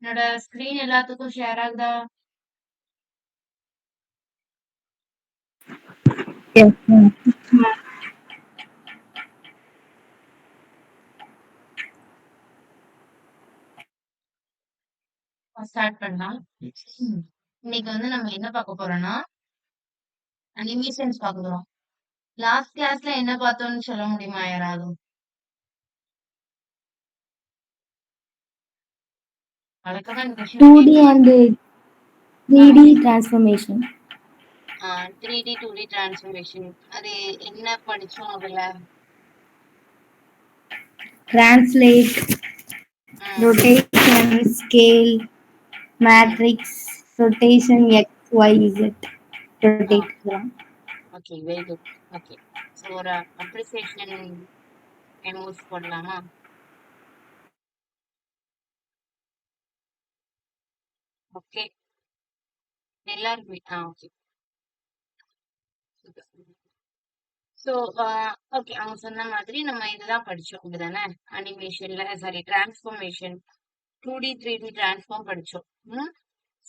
என்னோட ஸ்கிரீன் எல்லாத்துக்கும் ஷேர் ஆகுதா? Yes, ma'am. ஸ்டார்ட் பண்ணலாம். இன்னைக்கு வந்து நம்ம என்ன பார்க்க போறோம்னா, அனிமேஷன்ஸ் பார்க்க போறோம். லாஸ்ட் கிளாஸ்ல என்ன பார்த்தோம்னு சொல்ல முடியுமா யாராவது? வழக்கமா இந்த கொஸ்டின் 2D கேட்பேன். and 3D transformation. 3D 2D transformation அது என்ன படிச்சோம் அதுல? Translate, ம், rotation, scale, ம். matrix, rotation X, Y, Z. Rotate. Okay, very good. Okay, so ஒரு அப்ரிசியேஷன் எமோஜ் போடலாமா? ஓகே, எல்லாருமே ஓகே. ஸோ ஓகே, அவங்க சொன்ன மாதிரி நம்ம இதுதான் படிச்சோம் அப்படிதானே? அனிமேஷன்ல sorry transformation 2D 3D transform படிச்சோம்.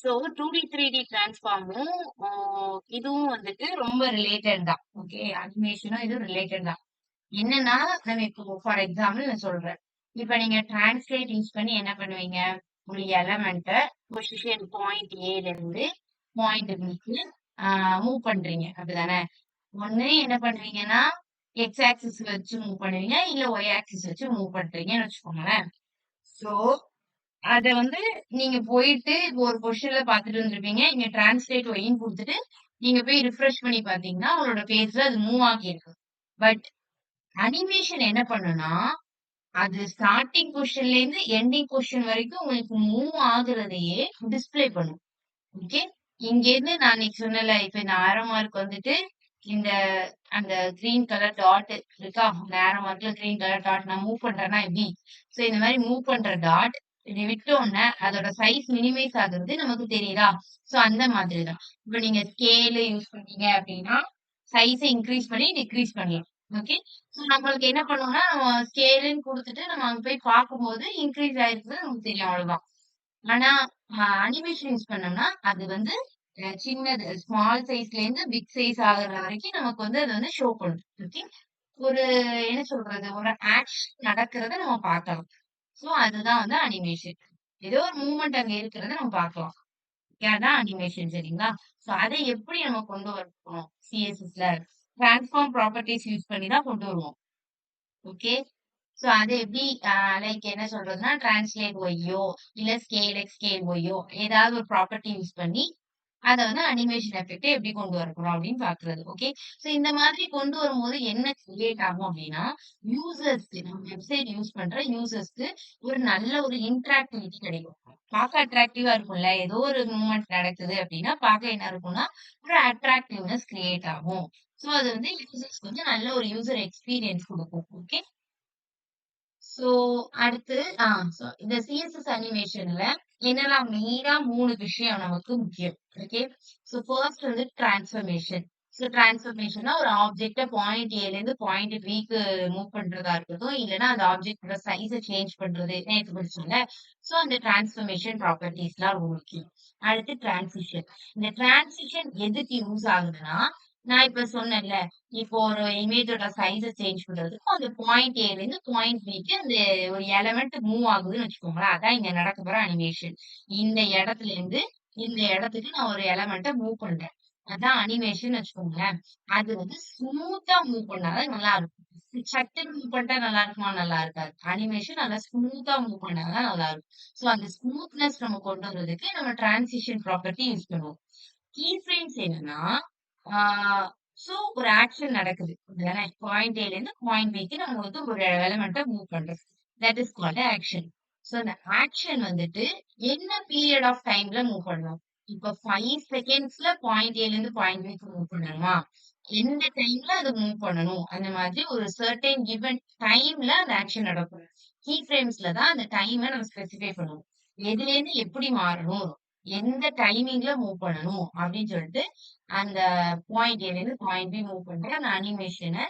ஸோ 2D 3D டிரான்ஸ்ஃபார்மும் இதுவும் வந்துட்டு ரொம்ப ரிலேட்டட் தான். ஓகே, அனிமேஷனும் இது ரிலேட்டட் தான். என்னன்னா நம்ம இப்போ ஃபார் எக்ஸாம்பிள் நான் சொல்றேன். இப்ப நீங்க டிரான்ஸ்லேட் யூஸ் பண்ணி என்ன பண்ணுவீங்க? ஒரு எலமெண்ட்டை பொசிஷன் பாயிண்ட் ஏல இருந்து பாயிண்ட் பிக்கு மூவ் பண்றீங்க அப்படிதானே? ஒண்ணு என்ன பண்ணுவீங்கன்னா எக்ஸ் ஆக்சிஸ் வச்சு மூவ் பண்ணுவீங்க, இல்ல ஒய் ஆக்சிஸ் வச்சு மூவ் பண்றீங்கன்னு வச்சுக்கோங்களேன். சோ அத வந்து நீங்க போயிட்டு இப்போ ஒரு பொசிஷன்ல பாத்துட்டு வந்திருப்பீங்க. இங்க டிரான்ஸ்லேட் ஒய்ன்னு குடுத்துட்டு நீங்க போய் ரிஃப்ரெஷ் பண்ணி பாத்தீங்கன்னா உங்களோட பேஜ்ல அது மூவ் ஆகியிருக்கு. பட் அனிமேஷன் என்ன பண்ணுனா அது ஸ்டார்டிங் பொசிஷன்ல இருந்து எண்டிங் பொசிஷன் வரைக்கும் உங்களுக்கு மூவ் ஆகுறதையே டிஸ்ப்ளே பண்ணும். ஓகே, இங்க இருந்து நான் அன்னைக்கு சொன்னேன்ல, இப்ப இந்த ஆரோ மார்க் வந்துட்டு இந்த அந்த கிரீன் கலர் டாட் இருக்கா? அந்த ஆரோ மார்க்ல கிரீன் கலர் டாட் நான் மூவ் பண்றேன்னா எப்படி? சோ இந்த மாதிரி மூவ் பண்ற டாட் இது விட்டோன்னே அதோட சைஸ் மினிமைஸ் ஆகுறது நமக்கு தெரியுதா? சோ அந்த மாதிரி தான். இப்ப நீங்க ஸ்கேல் யூஸ் பண்ணீங்க அப்படின்னா சைஸை இன்க்ரீஸ் பண்ணி டிக்ரீஸ் பண்ணலாம். ஓகே, சோ நம்மளுக்கு என்ன பண்ணுவோம்னா நம்ம ஸ்கேலுன்னு குடுத்துட்டு நம்ம அங்க போய் பார்க்கும்போது இன்க்ரீஸ் ஆயிருக்குது நமக்கு தெரியும் அவ்வளவுதான். ஆனா அனிமேஷன் யூஸ் பண்ணோம்னா அது வந்து சின்னது ஸ்மால் சைஸ்ல இருந்து பிக் சைஸ் ஆகுற வரைக்கும் நமக்கு வந்து அது வந்து ஷோ பண்ணும். ஓகே, ஒரு என்ன சொல்றது ஒரு ஆக்ஷன் நடக்கிறத நம்ம பார்க்கலாம். சோ அதுதான் வந்து அனிமேஷன். ஏதோ ஒரு மூவ்மெண்ட் அங்க இருக்கிறத நம்ம பார்க்கலாம். அதான் அனிமேஷன், சரிங்களா? சோ அதை எப்படி நம்ம கொண்டு வரணும்? சிஎஸ்எஸ்ல டிரான்ஸ்ஃபார்ம் ப்ராப்பர்ட்டிஸ் யூஸ் பண்ணி தான் கொண்டு வருவோம். ஓகே, சோ அது எப்படி லைக் என்ன சொல்றதுன்னா டிரான்ஸ்லேட் ஒய்யோ இல்ல ஸ்கேல் எக்ஸ் ஸ்கேல் ஒய்யோ ஏதாவது ஒரு ப்ராப்பர்ட்டி யூஸ் பண்ணி அத வந்து அனிமேஷன் எஃபெக்ட் எப்படி கொண்டு வரணும் அப்படின்னு பாக்குறது. ஓகே, சோ இந்த மாதிரி கொண்டு வரும்போது என்ன கிரியேட் ஆகும் அப்படின்னா யூசர்ஸ்க்கு நம்ம வெப்சைட் யூஸ் பண்ற யூசர்ஸ்க்கு ஒரு நல்ல ஒரு இன்டராக்டிவிட்டி கிடைக்கும். பார்க்க அட்ராக்டிவா இருக்கும்ல, ஏதோ ஒரு மூவ்மெண்ட் நடக்குது அப்படின்னா பார்க்க என்ன இருக்கும்னா ஒரு அட்ராக்டிவ்னஸ் கிரியேட் ஆகும். சோ அது வந்து யூசர்ஸ்க்கு வந்து நல்ல ஒரு யூசர் எக்ஸ்பீரியன்ஸ் கொடுக்கும். ஓகே, சோ அடுத்து சோ இந்த சிஎஸ்எஸ் அனிமேஷன்ல என்னெல்லாம் மெயினா 3 விஷயம் நமக்கு முக்கியம். ஓகே, சோ ஃபர்ஸ்ட் வந்து டிரான்ஸ்ஃபர்மேஷன். சோ டிரான்ஸ்ஃபர்மேஷன்னா ஒரு ஆப்ஜெக்ட்ட பாயிண்ட் ஏல இருந்து பாயிண்ட் பிக்கு மூவ் பண்றதா இருக்கட்டும், இல்லைன்னா அந்த ஆப்ஜெக்டோட சைஸை சேஞ்ச் பண்றது நேத்து படிச்சோம்ல. சோ அந்த டிரான்ஸ்ஃபர்மேஷன் ப்ராப்பர்ட்டிஸ்லாம் ரொம்ப முக்கியம். அடுத்து டிரான்சிஷன். இந்த டிரான்சிஷன் எதுக்கு யூஸ் ஆகுதுன்னா நான் இப்ப சொன்னேன்ல, இப்போ ஒரு இமேஜோட சைஸ சேஞ்ச் பண்றதுக்கு அந்த பாயிண்ட் ஏல இருந்து பாயிண்ட் பிக்கு அந்த ஒரு எலமெண்ட் மூவ் ஆகுதுன்னு வச்சுக்கோங்களேன். அதான் இங்க நடக்க போற அனிமேஷன். இந்த இடத்துல இருந்து இந்த இடத்துக்கு நான் ஒரு எலமெண்ட்ட மூவ் பண்றேன். அதான் அனிமேஷன் வச்சுக்கோங்களேன். அது வந்து ஸ்மூத்தா மூவ் பண்ணாதான் நல்லா இருக்கும். சட்டுன்னு மூவ் பண்ணிட்டா நல்லா இருக்குமா? நல்லா இருக்காது. அனிமேஷன் நல்லா ஸ்மூத்தா மூவ் பண்ணாதான் நல்லா இருக்கும். சோ அந்த ஸ்மூத்னஸ் நம்ம கொண்டு வர்றதுக்கு நம்ம டிரான்சிஷன் ப்ராப்பர்ட்டி யூஸ் பண்ணுவோம். கீ ஃப்ரேம்ஸ் என்னன்னா ஆ சோ ஒரு ஆக்ஷன் நடக்குது. அப்படிதானே? பாயிண்ட் ஏல இருந்து பாயிண்ட் பிக்கு நம்ம வந்து ஒரு எலிமெண்ட்ட மூவ் பண்றோம். That is called action. So அந்த ஆக்ஷன் வந்துட்டு என்ன பீரியட் ஆஃப் டைம்ல மூவ் பண்ணணும்? இப்ப 5 செகண்ட்ஸ்ல பாயிண்ட் ஏல இருந்து பாயிண்ட் பிக்கு மூவ் பண்ணணுமா? எந்த டைம்ல அது மூவ் பண்ணணும்? அந்த மாதிரி ஒரு சர்டைன் கிவன் டைம்ல அந்த ஆக்ஷன் நடக்கும். கீ ஃப்ரேம்ஸ்ல தான் அந்த டைம நம்ம ஸ்பெசிஃபை பண்ணுவோம். எதுலேருந்து எப்படி மாறணும்? எந்த டைமிங்ல மூவ் பண்ணணும்? அப்படின்னு சொல்லிட்டு அந்த பாயிண்ட் ஏல இருந்து பாயிண்ட் பி மூவ் பண்ற அந்த அனிமேஷன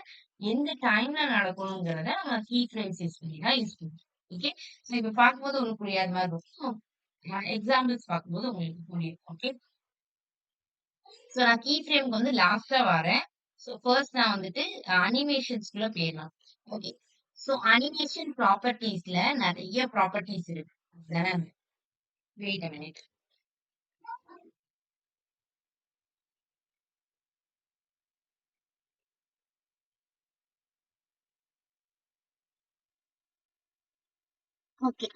எந்த டைம்ல நடக்கணுங்கிறத நம்ம கீ ஃப்ரேம்ஸ் யூஸ் பண்ணி தான் யூஸ் பண்ணுவோம். ஓகே, சோ இப்ப பார்க்கும்போது ஒண்ணும் புரியாத மாதிரி இருக்கும். எக்ஸாம்பிள்ஸ் பார்க்கும்போது உங்களுக்கு புரியும். ஓகே. ஸோ நான் கீ ஃப்ரேம்க்கு வந்து லாஸ்ட்டா வரேன். ஸோ ஃபர்ஸ்ட் நான் வந்துட்டு அனிமேஷன்ஸ்குள்ள போயிடலாம். ஓகே. ஸோ அனிமேஷன் ப்ராப்பர்ட்டீஸ்ல நெறைய ப்ராப்பர்ட்டீஸ் இருக்கு. தானே? Wait a minute. Okay.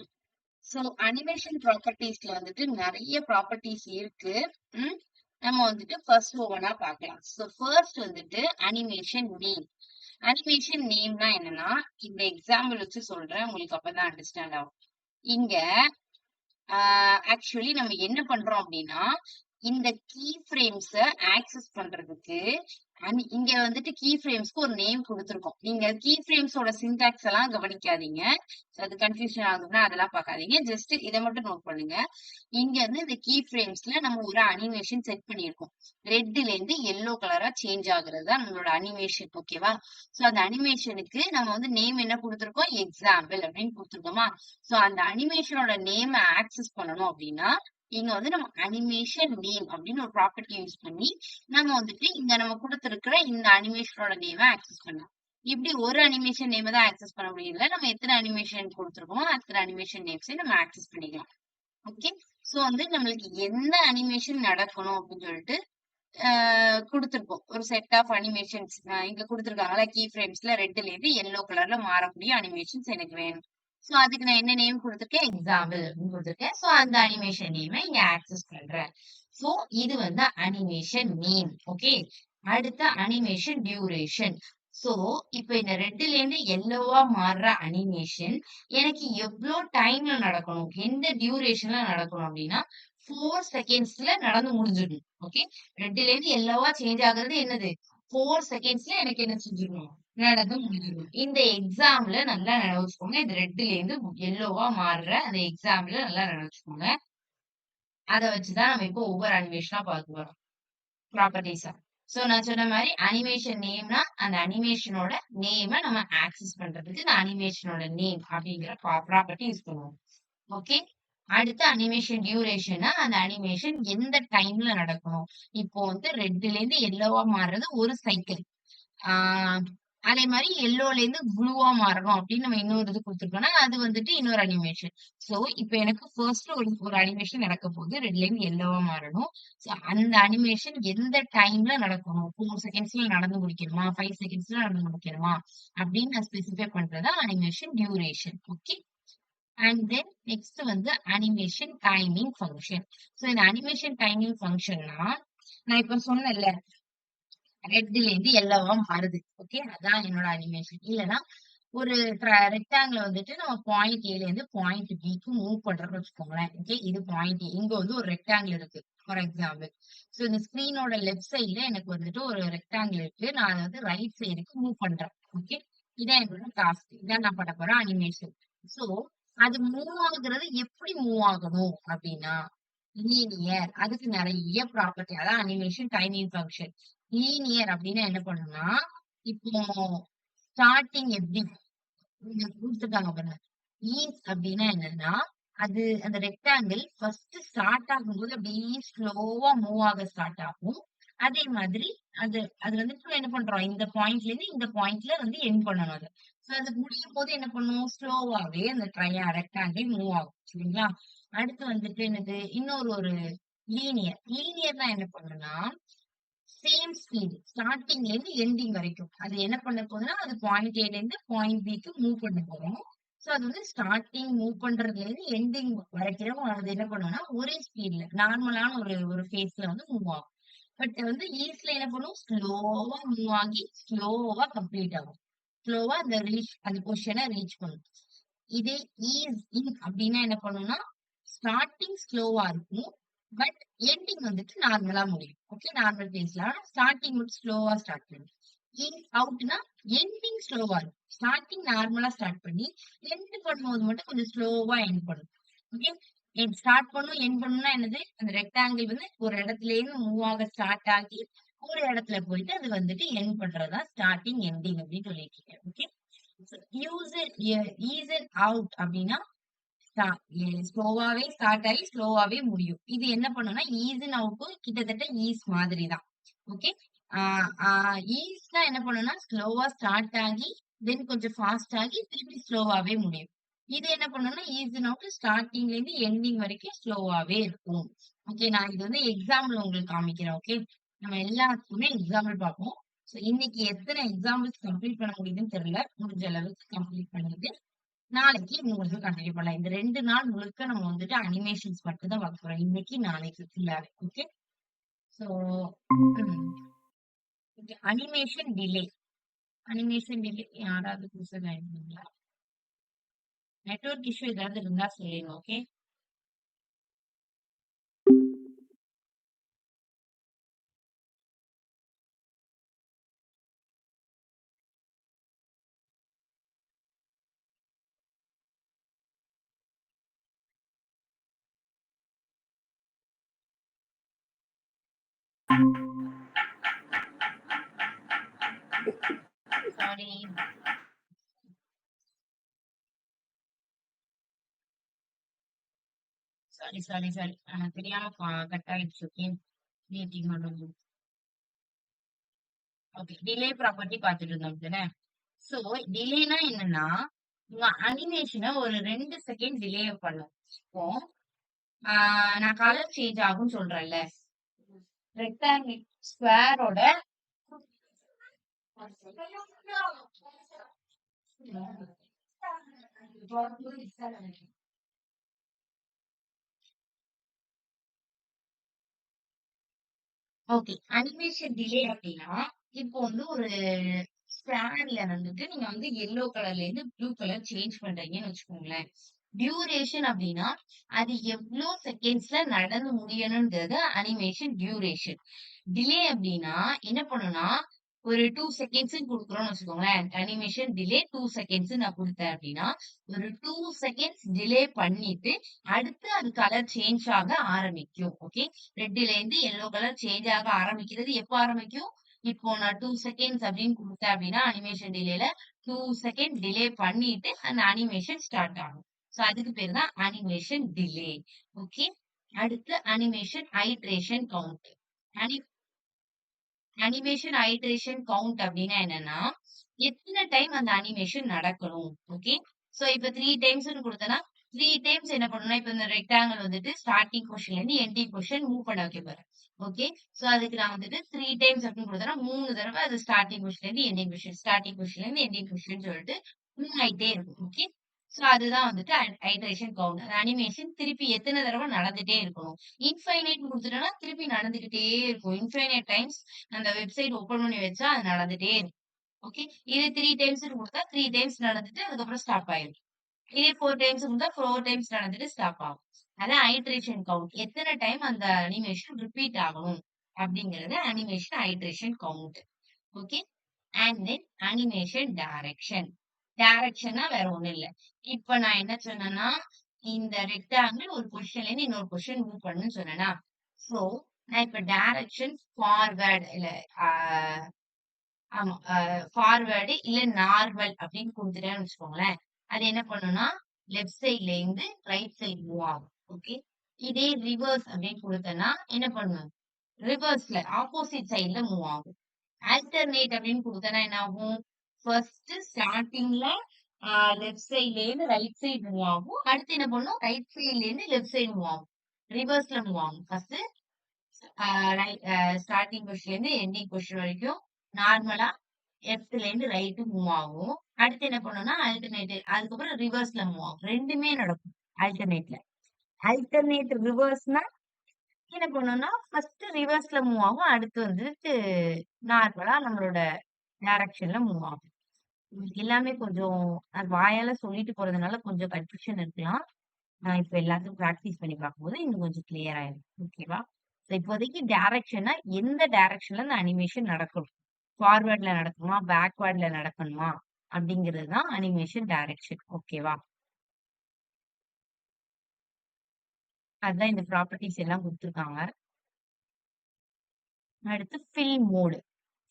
So animation ப்ராப்பர்ட்டீஸ்ல வந்துட்டு நெறைய ப்ராப்பர்ட்டீஸ் இருக்கு. ம். நம்ம வந்துட்டு ஃபர்ஸ்ட் ஒவ்வொன்னா பார்க்கலாம். ஸோ ஃபர்ஸ்ட் வந்துட்டு அனிமேஷன் நேம். அனிமேஷன் நேம்னா என்னன்னா, இந்த எக்ஸாம்பிள் வச்சு சொல்றேன். உங்களுக்கு அப்பதான் அண்டர்ஸ்டாண்ட் ஆகும். இங்க ஆக்சுவலி நம்ம என்ன பண்றோம் அப்படின்னா, இந்த கீ ஃப்ரேம்ஸ ஆக்சஸ் பண்றதுக்கு இங்க வந்துட்டு கீ ஃப்ரேம்ஸ்க்கு ஒரு நேம் குடுத்துருக்கோம். நீங்க கீ ஃப்ரேம்ஸோட சின்டாக்ஸ் எல்லாம் கவனிக்காதீங்க. சோ அது கன்ஃபியூஷன் ஆகுதுன்னா அதெல்லாம் பார்க்காதீங்க. ஜஸ்ட் இத மட்டும் நோட் பண்ணுங்க. இங்க வந்து இந்த கீ ஃப்ரேம்ஸ்ல நம்ம ஒரு அனிமேஷன் செட் பண்ணியிருக்கோம். ரெட்ல இருந்து எல்லோ கலரா சேஞ்ச் ஆகுறது தான் நம்மளோட அனிமேஷன். ஓகேவா? சோ அந்த அனிமேஷனுக்கு நம்ம வந்து நேம் என்ன குடுத்துருக்கோம்? எக்ஸாம்பிள் அப்படின்னு குடுத்துருக்கோமா? சோ அந்த அனிமேஷனோட நேம ஆக்சஸ் பண்ணணும் அப்படின்னா, இங்க வந்து நம்ம அனிமேஷன் நேம் அப்படின்னு ஒரு ப்ராப்பர்ட்டி யூஸ் பண்ணி நம்ம வந்துட்டு இங்க நம்ம குடுத்திருக்கிற இந்த அனிமேஷனோட நேம ஆக்சஸ் பண்ணலாம். இப்படி ஒரு அனிமேஷன் நேம தான் ஆக்சஸ் பண்ண முடியல. நம்ம எத்தனை அனிமேஷன் குடுத்திருக்கோமோ அத்தனை அனிமேஷன் நேம்ஸையும் நம்ம ஆக்சஸ் பண்ணிக்கலாம். ஓகே. சோ வந்து நம்மளுக்கு எந்த அனிமேஷன் நடக்கணும் அப்படின்னு சொல்லிட்டு குடுத்திருக்கோம். ஒரு செட் ஆஃப் அனிமேஷன்ஸ் இங்க குடுத்திருக்காங்கல்ல, கீ ஃப்ரேம்ஸ்ல ரெட்ல இருந்து எல்லோ கலர்ல மாறக்கூடிய அனிமேஷன்ஸ் எனக்கு வேணும். சோ அதுக்கு நான் என்ன நேம் குடுத்திருக்கேன்? எக்ஸாம்பிள் அப்படின்னு குடுத்திருக்கேன். சோ அந்த அனிமேஷன் நேம இங்க ஆக்சஸ் பண்றேன். சோ இது வந்து அனிமேஷன் நேம். ஓகே. அடுத்த அனிமேஷன் டியூரேஷன். சோ இப்ப இந்த ரெட்ல இருந்து எல்லோவா மாறுற அனிமேஷன் எனக்கு எவ்ளோ டைம்ல நடக்கணும்? எந்த டியூரேஷன்ல நடக்கணும் அப்படின்னா, 4 செகண்ட்ஸ்ல நடந்து முடிஞ்சிடணும். ஓகே. ரெட்ல இருந்து எல்லோவா சேஞ்ச் ஆகுறது என்னது? 4 செகண்ட்ஸ்ல எனக்கு என்ன செஞ்சிடணும்? நடந்து முடிஞ்சிடும். இந்த எக்ஸாம்ல நல்லா ஞாபகம் வச்சுக்கோங்க. இது ரெட்ல இருந்து எல்லோவா மாறுற அந்த எக்ஸாம்ல நல்லா ஞாபகம் வச்சுக்கோங்க. அத வச்சு தான் நம்ம இப்போ ஒவ்வொரு அனிமேஷனா பார்க்க போறோம். ப்ராப்பர்ட்டீஸா. சோ நான் சொன்ன மாரி அனிமேஷன் நேம்னா, அந்த அனிமேஷனோட நேம நம்ம ஆக்சஸ் பண்றதுக்கு இந்த அனிமேஷனோட நேம் அப்படிங்கிற ப்ராப்பர்ட்டி யூஸ் பண்ணுவோம். ஓகே. அடுத்து அனிமேஷன் டியூரேஷன்னா, அந்த அனிமேஷன் எந்த டைம்ல நடக்கணும். இப்போ வந்து ரெட்ல இருந்து எல்லோவா மாறுறது ஒரு சைக்கிள். ஆ அதே மாரி எல்லோல இருந்து ப்ளூவா மாறணும் அப்படின்னு நம்ம இன்னொரு இது குடுத்துருக்கோம்னா, அது வந்துட்டு இன்னொரு அனிமேஷன். சோ, இப்ப எனக்கு ஃபர்ஸ்ட் ஒரு அனிமேஷன் நடக்க போகுது. ரெட்ல இருந்து எல்லோவா மாறணும். சோ, அந்த அனிமேஷன் எந்த டைம்ல நடக்கணும்? 4 செகண்ட்ஸ்ல நடந்து முடிக்கணுமா? 5 செகண்ட்ஸ்ல நடந்து முடிக்கணுமா? அப்படின்னு நான் ஸ்பெசிஃபை பண்றது தான் animation duration. Okay. And then next வந்து அனிமேஷன் டைமிங் ஃபங்ஷன். சோ, இந்த அனிமேஷன் டைமிங் ஃபங்ஷன்னா, நான் இப்ப சொன்னேன்ல ரெட்ல இருந்து எல்லோவா மாறுது. ஓகே. அதான் என்னோட அனிமேஷன். இல்லன்னா ஒரு ரெக்டாங்கிள் வந்துட்டு நம்ம பாயிண்ட் ஏல இருந்து பாயிண்ட் பிக்கு மூவ் பண்றோம்னு வச்சுக்கோங்களேன். ஓகே. இது பாயிண்ட் ஏ. இங்க வந்து ஒரு ரெக்டாங்கிள் இருக்கு. For example. சோ இந்த ஸ்கிரீனோட லெஃப்ட் சைடுல எனக்கு வந்துட்டு ஒரு ரெக்டாங்கிள் இருக்கு. நான் அத வந்து ரைட் சைடுக்கு மூவ் பண்றேன். ஓகே. இதான் என்னோட டாஸ்க். இதான் நான் பண்ண போற அனிமேஷன். சோ அது மூவ் ஆகுறது எப்படி மூவ் ஆகணும் அப்படின்னா, லீனியர். அதுக்கு நெறைய ப்ராப்பர்ட்டி. அதான் அனிமேஷன் டைமிங் ஃபங்ஷன். லீனியர் அப்டின்னா என்ன பண்ணும்னா, இப்போ ஸ்டார்ட்டிங் எப்டி இங்க குடுத்துருக்காங்க பாருங்க. ஈஸ் அப்டின்னா என்னன்னா, அது அந்த ரெக்டாங்கிள் ஃபர்ஸ்ட் ஸ்டார்ட் ஆகும்போது அப்டியே ஸ்லோவா மூவ் ஆக ஸ்டார்ட் ஆகும். அதே மாதிரி அது அது வந்துட்டு என்ன பண்றோம், இந்த பாயிண்ட்ல இருந்து இந்த பாயிண்ட்ல வந்து எண்ட் பண்ணணும் அத. சோ அது முடியும்போது என்ன பண்ணும், ஸ்லோவாவே அந்த ரெக்டாங்கிள் மூவ் ஆகும். சரிங்களா? அடுத்து வந்துட்டு என்னது, இன்னொரு ஒரு லீனியர். லீனியர்னா என்ன பண்ணும்னா, சேம் ஸ்பீட் ஸ்டார்டிங்ல இருந்து எண்டிங் வரைக்கும். அது என்ன பண்ண போகுதுன்னா, அது பாயிண்ட் ஏல இருந்து பாயிண்ட் பிக்கு மூவ் பண்ண போறோம். சோ அது வந்து ஸ்டார்ட்டிங் மூவ் பண்றதுல இருந்து எண்டிங் வரைக்கும் அது என்ன பண்ணும்னா, ஒரே ஸ்பீட்ல நார்மலான ஒரு ஒரு ஃபேஸ்ல வந்து மூவ் ஆகும். பட் வந்து ஈஸ்ட்ல என்ன பண்ணும், ஸ்லோவா மூவ் ஆகி ஸ்லோவா கம்ப்ளீட் ஆகும். ஸ்லோவா அந்த பொசிஷனை ரீச் பண்ணும். இதே ஈஸ் இன் அப்படின்னா என்ன பண்ணும்னா, ஸ்டார்டிங் ஸ்லோவா இருக்கும். பட் எண்டிங் வந்துட்டு நார்மலா முடியும். ஓகே. நார்மல் பேஸ்ல. ஆனா ஸ்டார்டிங் மட்டும் ஸ்லோவா ஸ்டார்ட் பண்ணும். ஈஸ் அவுட்னா எண்டிங் ஸ்லோவா இருக்கும். ஸ்டார்டிங் நார்மலா ஸ்டார்ட் பண்ணி எண்ட் பண்ணும்போது மட்டும் கொஞ்சம் ஸ்லோவா எண்ட் பண்ணும். ஓகே. ஸ்டார்ட் பண்ணும் எண்ட் பண்ணும்னா என்னது, அந்த ரெக்டாங்கிள் வந்து ஒரு இடத்துல இருந்து மூவ் ஆக ஸ்டார்ட் ஆகி ஒரு இடத்துல போயிட்டு அது வந்துட்டு எண்ட் பண்றதா ஸ்டார்டிங் எண்டிங் அப்படின்னு சொல்லிட்டு இருக்கேன். Okay. Use ease and out அப்படின்னா, ஸ்லோவாவே ஸ்டார்ட் ஆகி ஸ்லோவாவே முடியும். இது என்ன பண்ணும்னா ஈஸ் நவுக்கும் கிட்டத்தட்ட ஈஸ் மாதிரி தான். ஓகே. ஈஸ்னா என்ன பண்ணும்னா ஸ்லோவா ஸ்டார்ட் ஆகி தென் கொஞ்சம் ஃபாஸ்ட் ஆகி திருப்பி ஸ்லோவாவே முடியும். இது என்ன பண்ணும்னா ஈஸ் நவுக்கு ஸ்டார்டிங்ல இருந்து எண்டிங் வரைக்கும் ஸ்லோவாவே இருக்கும். ஓகே, நான் இது வந்து எக்ஸாம்பிள் உங்களுக்கு காமிக்கிறேன். ஓகே, நம்ம எல்லாத்துக்குமே எக்ஸாம்பிள் பார்ப்போம். ஸோ இன்னைக்கு எத்தனை எக்ஸாம்பிள்ஸ் கம்ப்ளீட் பண்ண முடியுதுன்னு தெரியல. முடிஞ்ச அளவுக்கு கம்ப்ளீட் பண்ணிட்டு நாளைக்கு உங்களுக்கு கண்டினியூ பண்ணலாம். இந்த 2 நாள் முழுக்க நம்ம வந்துட்டு அனிமேஷன்ஸ் மட்டும் தான் பார்க்க போறோம். இன்னைக்கு நாளைக்கு ஃபுல்லாவே. Okay. So animation delay. Animation delay யாராவது புதுசா ஜாயின் பண்ணீங்களா? நெட்வொர்க் இஷ்யூ ஏதாவது இருந்தா சொல்லுங்க. Okay. Sorry. Sorry sorry sorry. தெரியாம கட் ஆயிடுச்சு. ஓகே. மீட்டிங் பண்ணுங்க. ஓகே. டிலே ப்ராப்பர்ட்டி பார்த்துட்டு இருந்தோம் தானே. சோ டிலேனா என்னன்னா உங்க அனிமேஷனை ஒரு 2 செகண்ட் டிலே பண்ணும். இப்போ நான் கலர் சேஞ்ச் ஆகும்னு சொல்றேன்ல, ரெக்டாங்கிள் ஸ்கொயரோட ஓகே. அனிமேஷன் டிலே அப்படின்னா இப்போ வந்து ஒரு ஸ்கொயர்ல வந்துட்டு நீங்க வந்து எல்லோ கலர்ல இருந்து ப்ளூ கலர் சேஞ்ச் பண்றீங்கன்னு வச்சுக்கோங்களேன். டியூரேஷன் அப்படின்னா அது எவ்வளவு செகண்ட்ஸ்ல நடந்து முடியணும்ன்றது அனிமேஷன் டியூரேஷன். டிலே அப்படின்னா என்ன பண்ணும்னா ஒரு 2 செகண்ட்ஸ் குடுக்குறோம்னு வச்சுக்கோங்களேன். அனிமேஷன் டிலே 2 செகண்ட்ஸ் நான் குடுத்தேன் அப்படின்னா, ஒரு 2 செகண்ட்ஸ் டிலே பண்ணிட்டு அடுத்து அது கலர் சேஞ்ச் ஆக ஆரம்பிக்கும். ஓகே. ரெட்ல இருந்து எல்லோ கலர் சேஞ்ச் ஆக ஆரம்பிக்கிறது எப்ப ஆரம்பிக்கும்? இப்போ நான் 2 செகண்ட்ஸ் அப்படின்னு குடுத்தேன் அப்படின்னா, அனிமேஷன் டிலேல 2 செகண்ட் டிலே பண்ணிட்டு அந்த அனிமேஷன் ஸ்டார்ட் ஆகும். சோ அதுக்கு பேரு தான் அனிமேஷன் டிலே. ஓகே. அடுத்து animation iteration count. Animation iteration count அப்படின்னா என்னன்னா எத்தனை டைம் அந்த அனிமேஷன் நடக்கணும். ஓகே. சோ இப்ப 3 டைம்ஸ்னு கொடுத்தனா 3 டைம்ஸ் என்ன பண்ணணும்னா இப்ப இந்த ரெக்டாங்கிள் வந்துட்டு ஸ்டார்டிங் பொசிஷன்ல இருந்து எண்டிங் பொசிஷன் மூவ் பண்ண வைக்க போறேன். ஓகே. சோ அதுக்கு நான் வந்துட்டு 3 டைம்ஸ் அப்படின்னு கொடுத்தனா 3 தடவை அது ஸ்டார்டிங் பொசிஷன்ல இருந்து எண்டிங் பொசிஷன், ஸ்டார்டிங் பொசிஷன்ல இருந்து எண்டிங் பொசிஷன் சொல்லிட்டு மூவ் ஆயிட்டே இருக்கும். ஓகே. சோ அதுதான் வந்துட்டு ஐட்ரேஷன் கவுண்ட். அனிமேஷன் திருப்பி எத்தனை தடவை நடந்துட்டே இருக்கணும். இன்ஃபைனைட் கொடுத்துட்டோம்னா திருப்பி நடந்துகிட்டே இருக்கும். இன்ஃபைனைட் டைம்ஸ் அந்த வெப்சைட் ஓபன் பண்ணி வச்சா அது நடந்துட்டே இருக்கும். ஓகே. இது 3 டைம்ஸ் கொடுத்தா 3 டைம்ஸ் நடந்துட்டு அதுக்கப்புறம் ஸ்டாப் ஆயிடும். இதே 4 டைம்ஸ் கொடுத்தா 4 டைம்ஸ் நடந்துட்டு ஸ்டாப் ஆகும். அதான் ஐட்ரேஷன் கவுண்ட். எத்தனை டைம் அந்த அனிமேஷன் ரிப்பீட் ஆகணும் அப்படிங்கறது animation iteration count. Okay. And then animation direction. டைரக்ஷன்னா வேற ஒண்ணும் இல்ல. இப்ப நான் என்ன சொன்னேன்னா இந்த ரெக்டாங்கிள் ஒரு பொசிஷன்ல இருந்து இன்னொரு பொசிஷன் மூவ் பண்ணுன்னு சொன்னேன்னா, சோ நான் இப்ப டைரக்ஷன் ஃபார்வர்ட் இல்ல ஆமா ஃபார்வர்டு இல்ல நார்மல் அப்படின்னு குடுத்துட்டேன்னு வச்சுக்கோங்களேன். அது என்ன பண்ணும்னா லெஃப்ட் சைட்ல இருந்து ரைட் சைடு மூவ் ஆகும். ஓகே. இதே ரிவர்ஸ் அப்படின்னு குடுத்தேன்னா என்ன பண்ணும்? ரிவர்ஸ்ல ஆப்போசிட் சைட்ல மூவ் ஆகும். ஆல்டர்னேட் அப்படின்னு குடுத்தேன்னா என்ன ஆகும்? ஃபர்ஸ்ட் ஸ்டார்டிங்ல லெஃப்ட் சைட்ல இருந்து ரைட் சைடு மூவ் ஆகும். அடுத்து என்ன பண்ணும்? ரைட் சைட்ல இருந்து லெஃப்ட் சைடு மூவ் ஆகும். ரிவர்ஸ்ல மூவ் ஆகும். ஃபர்ஸ்ட் ஸ்டார்டிங் பொசிஷன்ல இருந்து எண்டிங் பொசிஷன் வரைக்கும் நார்மலா லெஃப்ட்ல இருந்து ரைட் மூவ் ஆகும். அடுத்து என்ன பண்ணும்னா ஆல்டர்னேட், அதுக்கப்புறம் ரிவர்ஸ்ல மூவ் ஆகும். ரெண்டுமே நடக்கும் ஆல்டர்னேட்ல. ஆல்டர்னேட் ரிவர்ஸ்னா என்ன பண்ணும்னா ஃபர்ஸ்ட் ரிவர்ஸ்ல மூவ் ஆகும். அடுத்து வந்துட்டு நார்மலா நம்மளோட டைரக்ஷன்ல மூவ் ஆகும். எல்லாமே கொஞ்சம் வாயால சொல்லிட்டு போறதுனால கொஞ்சம் கன்ஃபியூஷன் இருக்கலாம். நான் இப்ப எல்லாத்துக்கும் பிராக்டிஸ் பண்ணி பார்க்கும்போது இன்னும் கொஞ்சம் கிளியர் ஆயிடும். ஓகேவா? சோ இப்போதைக்கு டைரக்ஷன்னா எந்த டைரக்ஷன்ல இந்த அனிமேஷன் நடக்கணும்? ஃபார்வர்ட்ல நடக்குமா? பேக்வர்ட்ல நடக்கணுமா? அப்படிங்கிறது தான் அனிமேஷன் டைரக்ஷன். ஓகேவா? அதுதான் இந்த ப்ராப்பர்ட்டீஸ் எல்லாம் குடுத்துருக்காங்க. அடுத்து ஃபில் மோடு.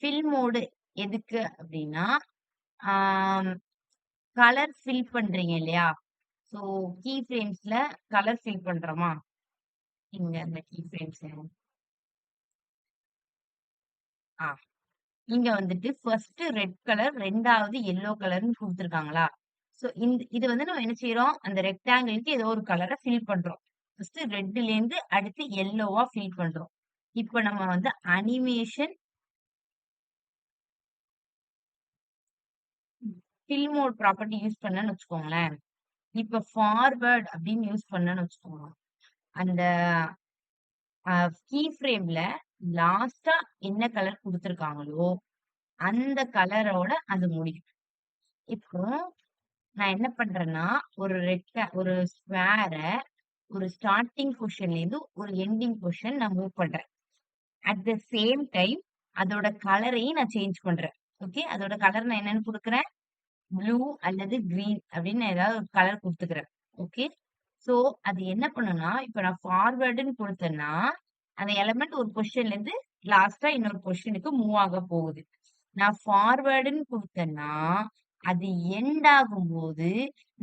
ஃபில் மோடு எதுக்கு அப்படின்னா, கலர் ஃபில் பண்றீங்க இல்லையா? ஸோ கீ ஃப்ரேம்ஸ்ல கலர் ஃபில் பண்றோமா? இங்க அந்த கீ ஃப்ரேம்ஸ் ஆ இங்க வந்துட்டு ஃபர்ஸ்ட் ரெட் கலர், 2வது எல்லோ கலர்ன்னு குடுத்துருக்காங்களா? ஸோ இது வந்து நம்ம என்ன செய்றோம்? அந்த ரெக்டாங்கிள்க்கு ஏதோ ஒரு கலர ஃபில் பண்றோம். ஃபர்ஸ்ட் ரெட்லேருந்து அடுத்து எல்லோவா ஃபில் பண்றோம். இப்ப நம்ம வந்து animation fill mode property use பண்ணோம்னு வச்சுக்கோங்களேன். இப்ப ஃபார்வர்ட் அப்படின்னு யூஸ் பண்ணோம்னு வச்சுக்கோங்க. அந்த கீ ஃப்ரேம்ல லாஸ்ட்டா என்ன கலர் குடுத்துருக்காங்களோ, அந்த கலரோட அது முடியும். இப்போ நான் என்ன பண்றேன்னா, ஒரு ஸ்க்வேர ஒரு ஸ்டார்ட்டிங் பொசிஷன்லேருந்து ஒரு எண்டிங் பொசிஷன் நான் மூவ் பண்றேன். அட் த சேம் டைம் அதோட கலரையும் நான் சேஞ்ச் பண்றேன். ஓகே. அதோட கலர் நான் என்னன்னு குடுக்குறேன்? ப்ளூ அல்லது கிரீன் அப்படின்னு நான் ஏதாவது ஒரு கலர் குடுத்துக்கிறேன். ஓகே. சோ அது என்ன பண்ணும்னா, இப்ப நான் ஃபார்வர்டுன்னு குடுத்தேன்னா, அந்த எலிமெண்ட் ஒரு பொசிஷன்லேருந்து லாஸ்ட்டா இன்னொரு பொசிஷனுக்கு மூவ் ஆக போகுது. நான் ஃபார்வர்டுன்னு குடுத்தேன்னா, அது எண்ட் ஆகும்போது,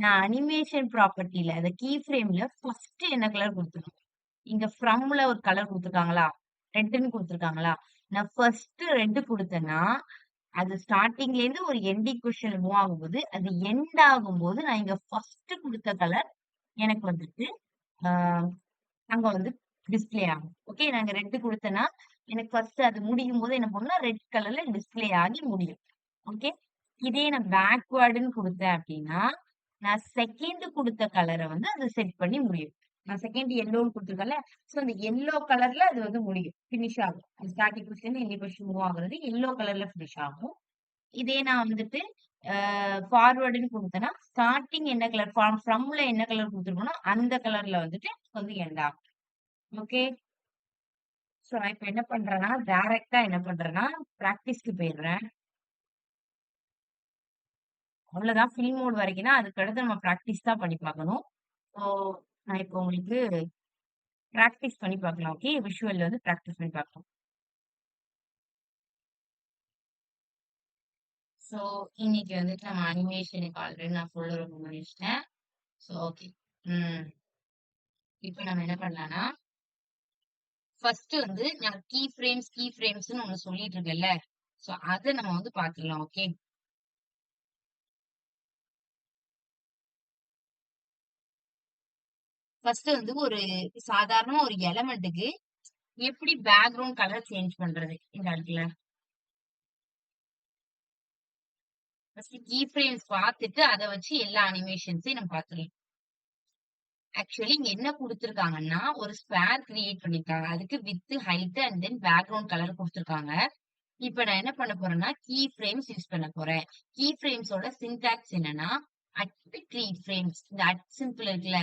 நான் அனிமேஷன் ப்ராப்பர்ட்டில அந்த கீ ஃப்ரேம்ல ஃபர்ஸ்ட் என்ன கலர் குடுத்துருக்கணும்? இங்க ஃப்ரம்ல ஒரு கலர் குடுத்துருக்காங்களா? ரெட்ன்னு குடுத்துருக்காங்களா? நான் ஃபர்ஸ்ட் ரெட் குடுத்தேன்னா, அது ஸ்டார்ட்டிங்லேருந்து ஒரு எண்டிங் பொசிஷன்ல மூவ் ஆகும்போது, அது எண்ட் ஆகும்போது நான் இங்க ஃபர்ஸ்ட் குடுத்த கலர் எனக்கு வந்துட்டு ஆ அங்க வந்து டிஸ்ப்ளே ஆகும். ஓகே. நான் இங்க ரெட் குடுத்தேன்னா, எனக்கு ஃபர்ஸ்ட் அது முடியும்போது என்ன பண்ணும்னா, ரெட் கலர்ல டிஸ்ப்ளே ஆகி முடியும். ஓகே. இதே நான் பேக்வேர்டுன்னு குடுத்தேன் அப்டின்னா, நான் செகண்ட் குடுத்த கலர வந்து அது செட் பண்ணி முடியும். நான் செகண்ட் எல்லோன்னு குடுத்துருக்கேன்ல, சோ அந்த எல்லோ கலர்ல அது வந்து முடியும். ஃபினிஷ் ஆகும். அந்த ஸ்டார்ட்டிங் பொசிஷன்ல எண்டிங் பொசிஷன் மூவ் ஆகுறது எல்லோ கலர்ல ஃபினிஷ் ஆகும். இதே நான் வந்துட்டு ஃபார்வர்டுன்னு குடுத்தேன்னா, ஸ்டார்ட்டிங் என்ன கலர் ஃப்ரம்ல என்ன கலர் குடுத்துருக்கனோ, அந்த கலர்ல வந்துட்டு வந்து எண்ட் ஆகும். ஓகே. சோ நான் இப்ப என்ன பண்றேன்னா, டைரக்ட்டா என்ன பண்றேன்னா, பிராக்டிஸ்க்கு போயிடுறேன். அவ்வளோதான் ஃபில் மோட் வரைக்கும் தான். அதுக்கு அடுத்து நம்ம பிராக்டிஸ் தான் பண்ணி பார்க்கணும். ஸோ நான் இப்போ உங்களுக்கு பிராக்டிஸ் பண்ணி பார்க்கலாம். ஓகே. விஷுவல்ல வந்து பிராக்டிஸ் பண்ணி பார்க்கலாம். ஸோ இன்னைக்கு வந்துட்டு நம்ம அனிமேஷனுக்கு ஆல்ரெடி நான் ஃபுல்லா ரொம்ப முடிச்சிட்டேன். So okay. ம். இப்ப நம்ம என்ன பண்ணலாம்னா, ஃபர்ஸ்ட் வந்து நான் கீ ஃப்ரேம்ஸ்ன்னு ஒண்ணு சொல்லிட்டு இருக்கேன்ல. ஸோ அத நம்ம வந்து பார்த்துடலாம். ஓகே. ஃபர்ஸ்ட் வந்து ஒரு சாதாரணமா ஒரு எலமெண்ட்டுக்கு எப்படி பேக்கிரவுண்ட் கலர் சேஞ்ச் பண்றது இந்த இடத்துல? ஃபர்ஸ்ட் கீ ஃப்ரேம்ஸ் பார்த்துட்டு அத வச்சு எல்லா அனிமேஷன்ஸையும் நம்ம பார்த்துடலாம். ஆக்சுவலி இங்க என்ன குடுத்துருக்காங்கன்னா, ஒரு ஸ்க்வேர் கிரியேட் பண்ணிருக்காங்க. அதுக்கு width, height and then background colour குடுத்துருக்காங்க. இப்ப நான் என்ன பண்ண போறேன்னா, கீ ஃப்ரேம்ஸ் யூஸ் பண்ண போறேன். கீ ஃப்ரேம்ஸோட சின்டாக்ஸ் என்னன்னா, அட் கீ ஃப்ரேம்ஸ் இந்த அட் சிம்பிள் இருக்குல்ல,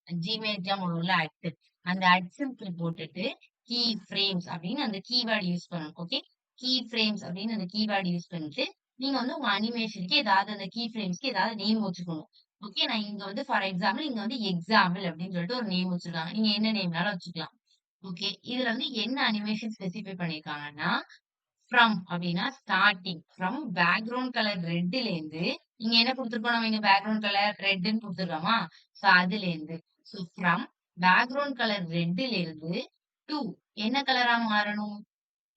ஜிமெயிலுக்குலாம் போடுவோம்ல அட். அந்த அட் சிம்பிள் போட்டுட்டு, கீ ஃப்ரேம்ஸ் அப்படின்னு அந்த கீவேர்ட் யூஸ் பண்ணணும். ஓகே. கீ ஃப்ரேம்ஸ் அப்படின்னு அந்த கீவேர்ட் யூஸ் பண்ணிட்டு, நீங்க வந்து உங்க அனிமேஷனுக்கு ஏதாவது அந்த கீ ஃப்ரேம்ஸ்க்கு ஏதாவது நேம் வச்சுக்கணும். ஓகே. நான் இங்க வந்து ஃபார் எக்ஸாம்பிள் இங்க வந்து எக்ஸாம்பிள் அப்படின்னு சொல்லிட்டு ஒரு நேம் வச்சிருக்காங்க. நீங்க என்ன நேம்னாலும் வச்சுக்கலாம். ஓகே. இதுல வந்து என்ன அனிமேஷன் ஸ்பெசிஃபை பண்ணியிருக்காங்கன்னா, ஃப்ரம் அப்டின்னா ஸ்டார்ட்டிங் ஃப்ரம் பேக்கிரவுண்ட் கலர் ரெட்லேருந்து இங்க என்ன குடுத்துருக்கோம் நம்ம இங்க பேக்கிரவுண்ட் கலர் ரெட்ன்னு குடுத்துருக்கோமா? சோ அதுலேருந்து. சோ ஃப்ரம் பேக்கிரவுண்ட் கலர் ரெட்லேருந்து டூ என்ன கலரா மாறணும்?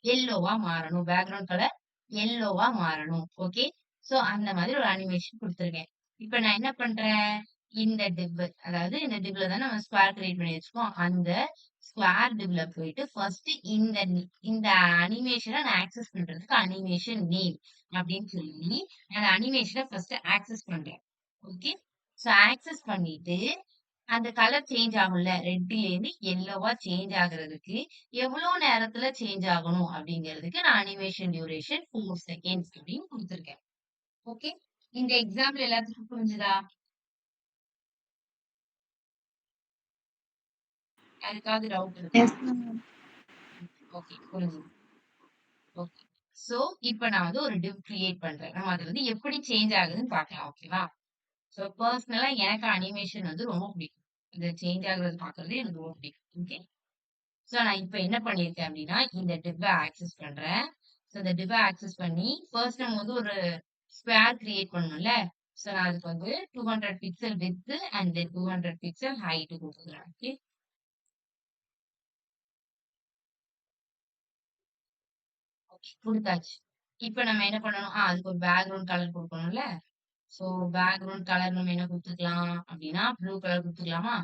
எல்லோவா மாறணும். பேக்கிரவுண்ட் கலர் எல்லோவா மாறணும். ஓகே. சோ அந்த மாதிரி ஒரு அனிமேஷன் குடுத்துருக்கேன். இப்ப நான் என்ன பண்றேன்? இந்த டிவ் அதாவது இந்த டிவ்ல தானே நம்ம ஸ்க்வேர் கிரியேட் பண்ணி வச்சிருக்கோம். அந்த ஸ்க்வேர் டிவ்ல போயிட்டு ஃபர்ஸ்ட் இந்த அனிமேஷன நான் ஆக்சஸ் பண்றதுக்கு அனிமேஷன் நேம் அப்படின்னு சொல்லி அந்த அனிமேஷன ஃபர்ஸ்ட் ஆக்சஸ் பண்றேன். ஓகே. சோ ஆக்சஸ் பண்ணிட்டு அந்த கலர் சேஞ்ச் ஆகும்ல. ரெட்லேருந்து எல்லோவா சேஞ்ச் ஆகுறதுக்கு எவ்வளோ நேரத்துல சேஞ்ச் ஆகணும் அப்படிங்கிறதுக்கு நான் அனிமேஷன் டியூரேஷன் 4 செகண்ட்ஸ் அப்படின்னு குடுத்துருக்கேன். ஓகே. இந்த எக்ஸாம்பிள் எல்லாத்துக்கும் புரிஞ்சுதா? யாருக்காவது டவுட் இருக்கா? Yes, ma'am. ஓகே. புரிஞ்சுது. ஓகே. சோ இப்ப நான் வந்து ஒரு டிவ் கிரியேட் பண்றேன். நம்ம அது வந்து எப்படி சேஞ்ச் ஆகுதுன்னு பார்க்கலாம். ஓகேவா? சோ பர்சனலா எனக்கு அனிமேஷன் வந்து ரொம்ப பிடிக்கும். இந்த சேஞ்ச் ஆகுறது பார்க்கறது எனக்கு ரொம்ப பிடிக்கும். ஓகே. சோ நான் இப்ப என்ன பண்ணியிருக்கேன் அப்படின்னா, இந்த டிவ்வ ஆக்சஸ் பண்றேன். சோ இந்த டிவ்வ ஆக்சஸ் பண்ணி, ஃபர்ஸ்ட் நம்ம வந்து ஒரு ஸ்க்வேர் கிரியேட் பண்ணணும்ல. ஸோ நான் அதுக்கு வந்து 200 pixel width and then 200 pixel height கொடுத்துக்கிறேன். ஓகே, கொடுத்தாச்சு. இப்ப நம்ம என்ன பண்ணணும்? அதுக்கு ஒரு பேக்ரவுண்ட் கலர் கொடுக்கணும்ல. ஸோ பேக்ரவுண்ட் கலர் நம்ம என்ன கொடுத்துக்கலாம் அப்படின்னா ப்ளூ கலர் கொடுத்துக்கலாமா?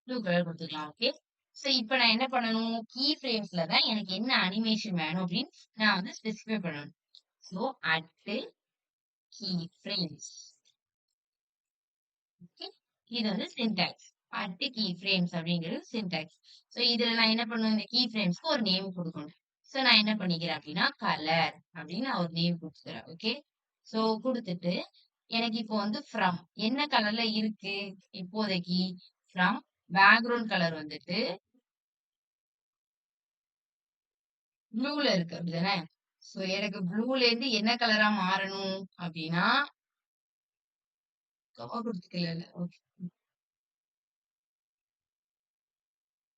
ப்ளூ கலர் கொடுத்துக்கலாம். ஓகே. ஸோ இப்ப நான் என்ன பண்ணணும்? கீ ஃப்ரேம்ஸ்ல தான் எனக்கு என்ன அனிமேஷன் வேணும் அப்படின்னு நான் வந்து ஸ்பெசிஃபை பண்ணணும். So at key frames. Okay, இது வந்து சின்டாக்ஸ். அட் கீ ஃப்ரேம்ஸ் அப்படிங்கிறது சின்டாக்ஸ். ஸோ இதுல நான் என்ன பண்ணுவேன்? இந்த கீ ஃப்ரேம்ஸ்க்கு ஒரு நேம் கொடுக்கணும். ஸோ நான் என்ன பண்ணிக்கிறேன் அப்படின்னா கலர் அப்படின்னு நான் ஒரு நேம் கொடுத்துக்கிறேன். ஓகே, ஸோ கொடுத்துட்டு எனக்கு இப்போ வந்து ஃப்ரம் என்ன கலர்ல இருக்கு இப்போதைக்கு? ஃப்ரம் பேக்ரவுண்ட் கலர் வந்துட்டு ப்ளூல இருக்கு அப்படிதானே? சோ எனக்கு ப்ளூல இருந்து என்ன கலரா மாறணும் அப்படின்னா கமா கொடுத்துக்கல. ஓகே,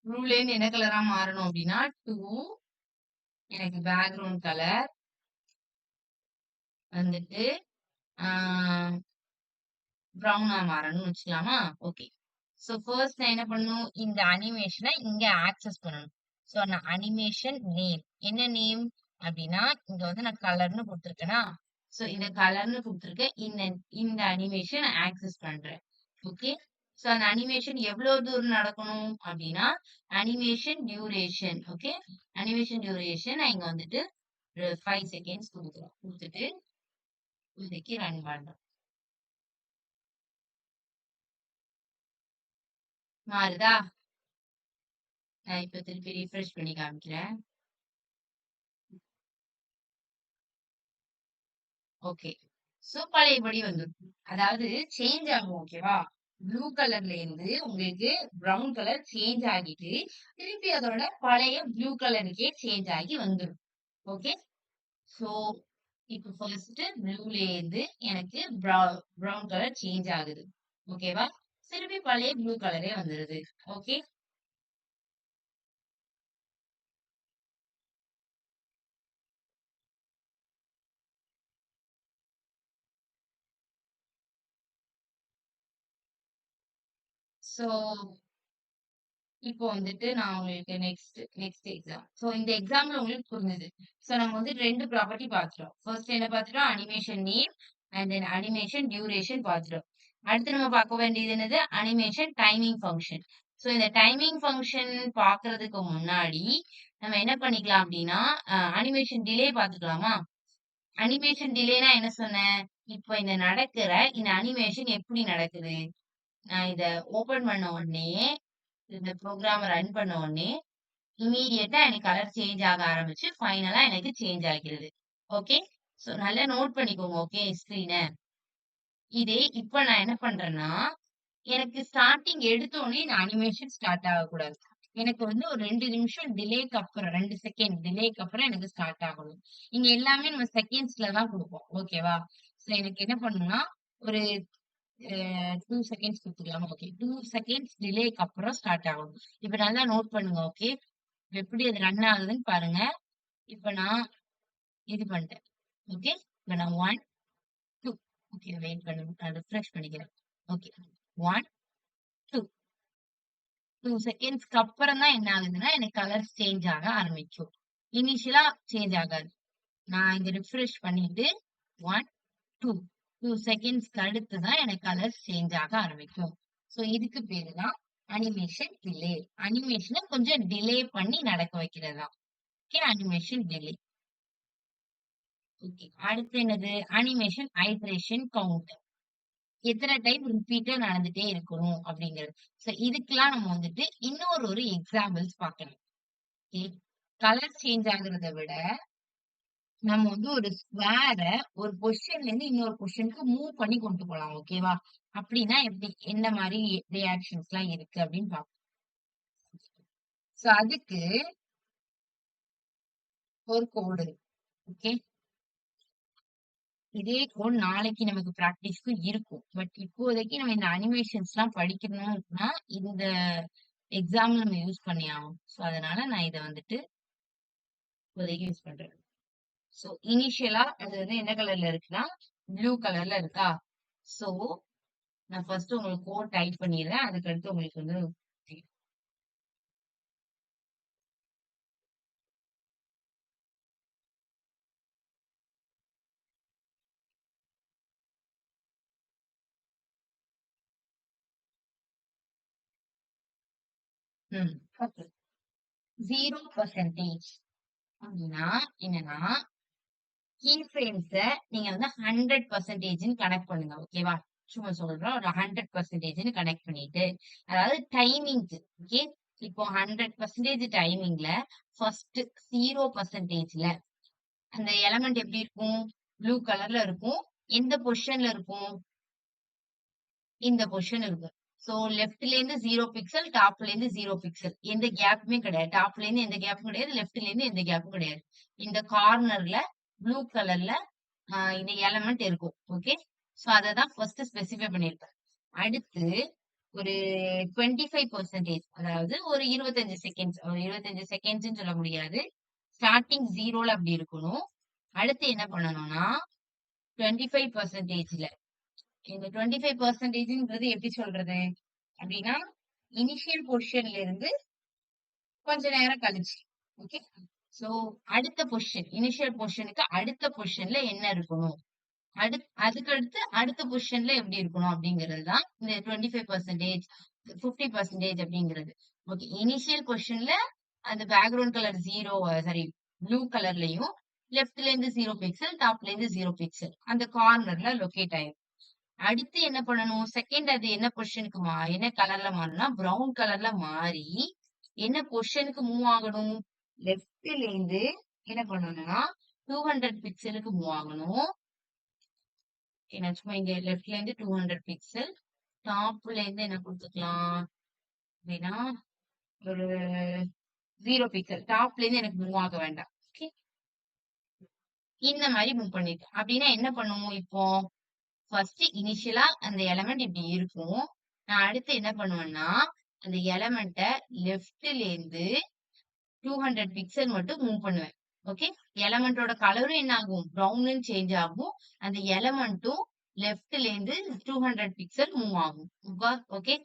ப்ளூல இருந்து என்ன கலரா மாறணும் அப்படின்னா டூ எனக்கு பேக்ரவுண்ட் கலர் வந்துட்டு ப்ரௌனா மாறணும்னு வச்சுக்கலாமா? ஓகே, ஸோ ஃபர்ஸ்ட் நான் என்ன பண்ணணும்? இந்த அனிமேஷனை இங்க ஆக்சஸ் பண்ணணும். ஸோ நான் அனிமேஷன் நேம் என்ன நேம் அப்படின்னா இங்க வந்து நான் கலர்னு கொடுத்துருக்கேனா? ஸோ இந்த கலர்னு கொடுத்துருக்கேன். இந்த இந்த அனிமேஷன் ஆக்சஸ் பண்றேன். ஓகே, ஸோ அந்த அனிமேஷன் எவ்வளவு தூரம் நடக்கணும் அப்படின்னா animation duration. Okay, animation duration நான் இங்க வந்துட்டு 5 செகண்ட்ஸ் கொடுக்குறோம். கொடுத்துட்டு இப்போதைக்கு ரன் பண்றோம். மாறுதா? நான் இப்ப திருப்பி ரீஃப்ரெஷ் பண்ணி காமிக்கிறேன். ஓகே, சோ பழையபடி வந்துடும். அதாவது சேஞ்ச் ஆகும். ஓகேவா? ப்ளூ கலர்ல இருந்து உங்களுக்கு பிரவுன் கலர் சேஞ்ச் ஆகிட்டு திருப்பி அதோட பழைய ப்ளூ கலருக்கே சேஞ்ச் ஆகி வந்துடும். ஓகே, சோ இப்ப ஃபர்ஸ்ட் ப்ளூல இருந்து எனக்கு பிரவுன் கலர் சேஞ்ச் ஆகுது. ஓகேவா? திருப்பி பழைய ப்ளூ கலரே வந்துருது. ஓகே, சோ இப்போ வந்துட்டு நான் உங்களுக்கு நெக்ஸ்ட் எக்ஸாம். சோ இந்த எக்ஸாம்ல உங்களுக்கு புரிஞ்சது. சோ நம்ம வந்து 2 ப்ராப்பர்ட்டி பார்த்துட்டோம். ஃபர்ஸ்ட் என்ன பார்த்துட்டோம்? Animation name and then animation duration பார்த்துட்டோம். அடுத்து நம்ம பார்க்க வேண்டியது என்னது? Animation timing function. சோ இந்த டைமிங் ஃபங்க்ஷன் பார்க்கறதுக்கு முன்னாடி நம்ம என்ன பண்ணிக்கலாம் அப்படின்னா அனிமேஷன் டிலே பார்த்துக்கலாமா? அனிமேஷன் டிலேனா என்ன சொன்னேன்? இப்போ இந்த நடக்கிற இந்த அனிமேஷன் எப்படி நடக்குது? நான் இத ஓபன் பண்ண உடனே இந்த ப்ரோக்ராம ரன் பண்ண உடனே இம்மீடியட்டா எனக்கு கலர் சேஞ்ச் ஆக ஆரம்பிச்சு ஃபைனலா எனக்கு சேஞ்ச் ஆகிறது. ஓகே, சோ நல்லா நோட் பண்ணிக்கோங்க. ஓகே, ஸ்கிரீன. இதே இப்ப நான் என்ன பண்றேன்னா எனக்கு ஸ்டார்டிங் எடுத்தோடனே இந்த அனிமேஷன் ஸ்டார்ட் ஆகக்கூடாது. எனக்கு வந்து ஒரு 2 நிமிஷம் டிலேக்கு அப்புறம் 2 செகண்ட் டிலேக்கு அப்புறம் எனக்கு ஸ்டார்ட் ஆகணும். இங்க எல்லாமே நம்ம செகண்ட்ஸ்ல தான் கொடுப்போம். ஓகேவா? சோ எனக்கு என்ன பண்ணணும்னா ஒரு 2 செகண்ட்ஸ் குடுத்துக்கலாமா? ஓகே, 2 செகண்ட்ஸ் டிலேக்கு அப்புறம் ஸ்டார்ட் ஆகணும். இப்ப நல்லா நோட் பண்ணுங்க. ஓகே, எப்படி அது ரன் ஆகுதுன்னு பாருங்க. இப்ப நான் இது பண்ணிட்டேன். ஓகே, இப்ப நான் 1, 2. ஓகே, வெயிட் பண்ணுங்க. நான் ரிஃப்ரெஷ் பண்ணிக்கிறேன். ஓகே, 1, 2. 2 செகண்ட்ஸ்க்கு அப்புறம் தான் என்ன ஆகுதுன்னா எனக்கு கலர்ஸ் சேஞ்ச் ஆக ஆரம்பிக்கும். இனிஷியலா சேஞ்ச் ஆகாது. நான் இங்க ரிஃப்ரெஷ் பண்ணிட்டு 1, 2 2 செகண்ட்ஸ்க்கு அடுத்து தான் எனக்கு கலர்ஸ் சேஞ்ச் ஆக ஆரம்பிக்கும். சோ இதுக்கு பேரு தான் அனிமேஷன் டிலே. அனிமேஷனை கொஞ்சம் டிலே பண்ணி நடக்க வைக்கிறதா. Okay, animation delay. ஓகே, அடுத்து என்னது? Animation iteration count. எத்தனை டைம் ரிப்பீட்டா நடந்துட்டே இருக்கணும் அப்படிங்கிறது. சோ இதுக்கெல்லாம் நம்ம வந்துட்டு இன்னொரு ஒரு எக்ஸாம்பிள்ஸ் பார்க்கலாம். ஓகே, கலர் சேஞ்ச் ஆகுறத விட நம்ம வந்து ஒரு ஸ்க்வேர ஒரு பொசிஷன்ல இருந்து இன்னொரு பொசிஷனுக்கு மூவ் பண்ணி கொண்டு போலாம். ஓகேவா? அப்படின்னா எப்படி? என்ன மாதிரி ரியாக்ஷன்ஸ் எல்லாம் இருக்கு அப்படின்னு பார்ப்போம். சோ அதுக்கு ஒரு கோடு. ஓகே, இதே கோட் நாளைக்கு நமக்கு பிராக்டிஸ்க்கு இருக்கும். பட் இப்போதைக்கு நம்ம இந்த அனிமேஷன்ஸ் எல்லாம் படிக்கணும்னா இந்த எக்ஸாம் நம்ம யூஸ் பண்ணி ஆகும். சோ அதனால நான் இதை வந்துட்டு இப்போதைக்கு யூஸ் பண்றேன். சோ இனிஷியலா அது வந்து என்ன கலர்ல இருக்குன்னா ப்ளூ கலர்ல இருக்கா? சோ நான் ஃபர்ஸ்ட் உங்களுக்கு கோட் டைப் பண்ணிடுறேன். அதுக்கடுத்து உங்களுக்கு வந்து ஓகே. 0% அப்படின்னா என்னன்னா கீ ஃப்ரேம்ஸ நீங்க வந்து 100%ன்னு கனெக்ட் பண்ணுங்க. ஓகேவா? சும்மா சொல்றேன். ஒரு 100%ன்னு கனெக்ட் பண்ணிட்டு, அதாவது டைமிங்க்கு. ஓகே. இப்போ 100% டைமிங்ல ஃபர்ஸ்ட் 0%ல அந்த எலமெண்ட் எப்படி இருக்கும்? ப்ளூ கலர்ல இருக்கும். எந்த பொசிஷன்ல இருக்கும்? இந்த பொசிஷன் இருக்கும். சோ லெஃப்ட்ல இருந்து 0 பிக்சல், டாப்ல இருந்து 0 பிக்சல். எந்த கேப்புமே கிடையாது. டாப்ல இருந்து எந்த கேப்பும் கிடையாது. லெஃப்ட்ல இருந்து எந்த கேப்பும் கிடையாது. இந்த கார்னர்ல ப்ளூ கலர்ல இந்த எலமெண்ட் இருக்கும். ஓகே. சோ அததான் ஃபர்ஸ்ட் ஸ்பெசிஃபை பண்ணிருப்பேன். அடுத்து ஒரு 25% அதாவது ஒரு 25 செகண்ட்ஸ். ஒரு 25 செகண்ட்ஸ்ன்னு சொல்ல முடியாது. ஸ்டார்டிங் 0ல அப்படி இருக்கணும். அடுத்து என்ன பண்ணணும்னா 25%ல இந்த 25%ன்றது எப்படி சொல்றது? அப்படின்னா இனிஷியல் பொசிஷன்ல இருந்து கொஞ்ச நேரம் கழிச்சு. ஓகே. சோ அடுத்த பொசிஷன் இனிஷியல் பொசிஷனுக்கு அடுத்த பொசிஷன்ல என்ன இருக்கணும்? அதுக்கு அடுத்து அடுத்த பொசிஷன்ல எப்படி இருக்கணும் அப்படிங்கிறது தான் இந்த 25%, 50% அப்படிங்கிறது. ஓகே. இனிஷியல் பொசிஷன்ல அந்த பேக்ரவுண்ட் கலர் 0 சாரி ப்ளூ கலர்லயும் லெஃப்ட்ல இருந்து 0 பிக்சல், டாப்ல இருந்து 0 பிக்சல் அந்த கார்னர்ல லொகேட் ஆயிரும். அடுத்து என்ன பண்ணணும்? செகண்ட் அது என்ன பொசிஷனுக்கு என்ன கலர்ல மாறணும்னா பிரவுன் கலர்ல மாறி என்ன பொசிஷனுக்கு மூவ் ஆகணும்? லெஃப்ட்ல இருந்து என்ன பண்ணணும்னா 200 பிக்சலுக்கு மூவ் ஆகணும். நான் சும்மா இங்க லெஃப்ட்ல இருந்து 200 பிக்சல், டாப்ல இருந்து என்ன கொடுத்துக்கலாம் அப்படின்னா ஒரு 0 பிக்சல். டாப்ல இருந்து எனக்கு மூவ் ஆக வேண்டாம். ஓகே. இந்த மாதிரி மூவ் பண்ணிட்டு அப்படின்னா என்ன பண்ணுவோம் இப்போ? ஃபர்ஸ்ட் இனிஷியலா அந்த எலமெண்ட் இப்படி இருக்கும். நான் அடுத்து என்ன பண்ணுவேன்னா அந்த எலமெண்ட்ட லெஃப்ட்ல இருந்து 200 பிக்சல் மட்டும் மூவ் பண்ணுவேன். ஓகே. எலமெண்டோட கலரும் என்ன ஆகும்? ப்ரௌன் சேஞ்ச் ஆகும். அந்த எலமெண்ட்டும் லெஃப்ட்ல இருந்து 200 பிக்சல் மூவ் ஆகும். ஓகே.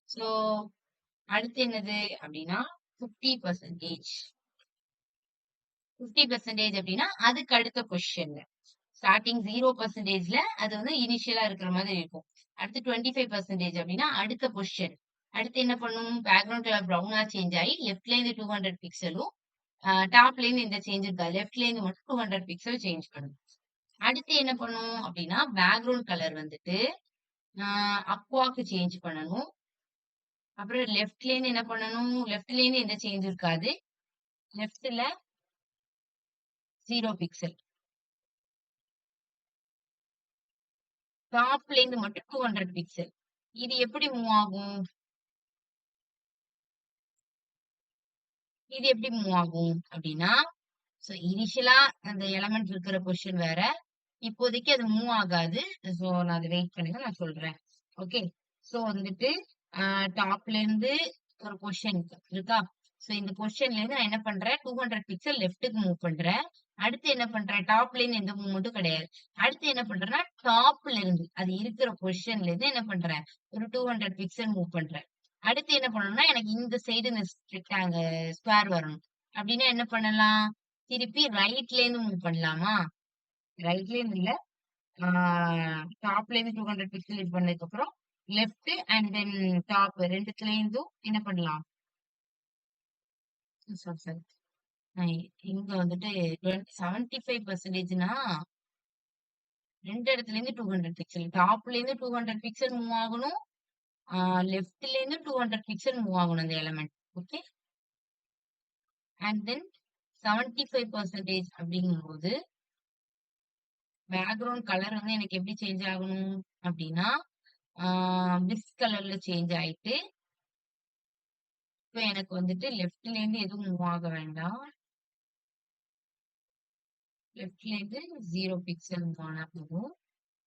சோ அடுத்து என்னது அப்படின்னா 50%. 50% அப்படின்னா அதுக்கு அடுத்த பொசிஷன்ல ஸ்டார்டிங் 0%ல அது வந்து இனிஷியலா இருக்கிற மாதிரி இருக்கும். அடுத்து 25% அப்படின்னா அடுத்த பொசிஷன். அடுத்து என்ன பண்ணும்? பேக்ரவுண்ட் கலர் ப்ரௌனா சேஞ்ச் ஆகி லெஃப்ட்ல இருந்து 200 பிக்சலும், டாப்ல இருந்து எந்த சேஞ்ச் இருக்காது. லெஃப்ட்ல இருந்து மட்டும் 200 பிக்சல் சேஞ்ச் பண்ணும். அடுத்து என்ன பண்ணும் அப்படின்னா பேக்ரவுண்ட் கலர் வந்துட்டு அக்வாக்கு சேஞ்ச் பண்ணணும். அப்புறம் லெஃப்ட்ல இருந்து என்ன பண்ணணும்? லெஃப்ட்ல இருந்து எந்த சேஞ்ச் இருக்காது. லெஃப்ட்ல 0 பிக்சல். டாப்ல இருந்து மட்டும் 200 பிக்சல். இது எப்படி மூவ் ஆகும்? இது எப்படி மூவ் ஆகும் அப்படின்னா சோ இனிஷியலா அந்த எலமெண்ட் இருக்கிற பொசிஷன் வேற. இப்போதைக்கு அது மூவ் ஆகாது. சோ நான் அதை வெயிட் பண்ணுங்க, நான் சொல்றேன். ஓகே. சோ வந்துட்டு டாப்ல இருந்து ஒரு பொசிஷன் இருக்கா? சோ இந்த பொசிஷன்ல இருந்து நான் என்ன பண்றேன்? 200 பிக்சல் லெஃப்ட்டுக்கு மூவ் பண்றேன். அடுத்து என்ன பண்றேன்? டாப்ல இருந்து எந்த மூவ்மெண்ட்டும் கிடையாது. அடுத்து என்ன பண்றேன்னா டாப்ல இருந்து அது இருக்கிற பொசிஷன்ல இருந்து என்ன பண்றேன்? ஒரு 200 பிக்சல் மூவ் பண்றேன். அடுத்து என்ன பண்ணணும்னா எனக்கு இந்த சைடு இந்த ஸ்கொயர் வரணும். அப்படின்னா என்ன பண்ணலாம்? திருப்பி ரைட்ல இருந்து மூவ் பண்ணலாமா? ரைட்ல இருந்து இல்ல. டாப்ல இருந்து 200 பிக்சல் இது பண்ணதுக்கு அப்புறம் லெஃப்ட் அண்ட் தென் டாப் ரெண்டுத்துல இருந்தும் என்ன பண்ணலாம்? Sorry sorry. இங்க வந்துட்டு 75%னா ரெண்டு இடத்துல இருந்து 200 பிக்சல். டாப்ல இருந்து 200 பிக்சல் மூவ் ஆகணும். லெஃப்ட்ல இருந்து 200 பிக்சல் மூவ் ஆகணும் அந்த எலமெண்ட். ஓகே. அண்ட் தென் 75% அப்படிங்கும்போது பேக்ரவுண்ட் கலர் வந்து எனக்கு எப்படி சேஞ்ச் ஆகணும் அப்படின்னா பிஸ் கலர்ல சேஞ்ச் ஆயிட்டு இப்ப எனக்கு வந்துட்டு லெஃப்ட்ல இருந்து எதுவும் மூவ் ஆக வேண்டாம். லெஃப்ட்ல இருந்து 0 பிக்சல் மூவ் ஆனா போதும்.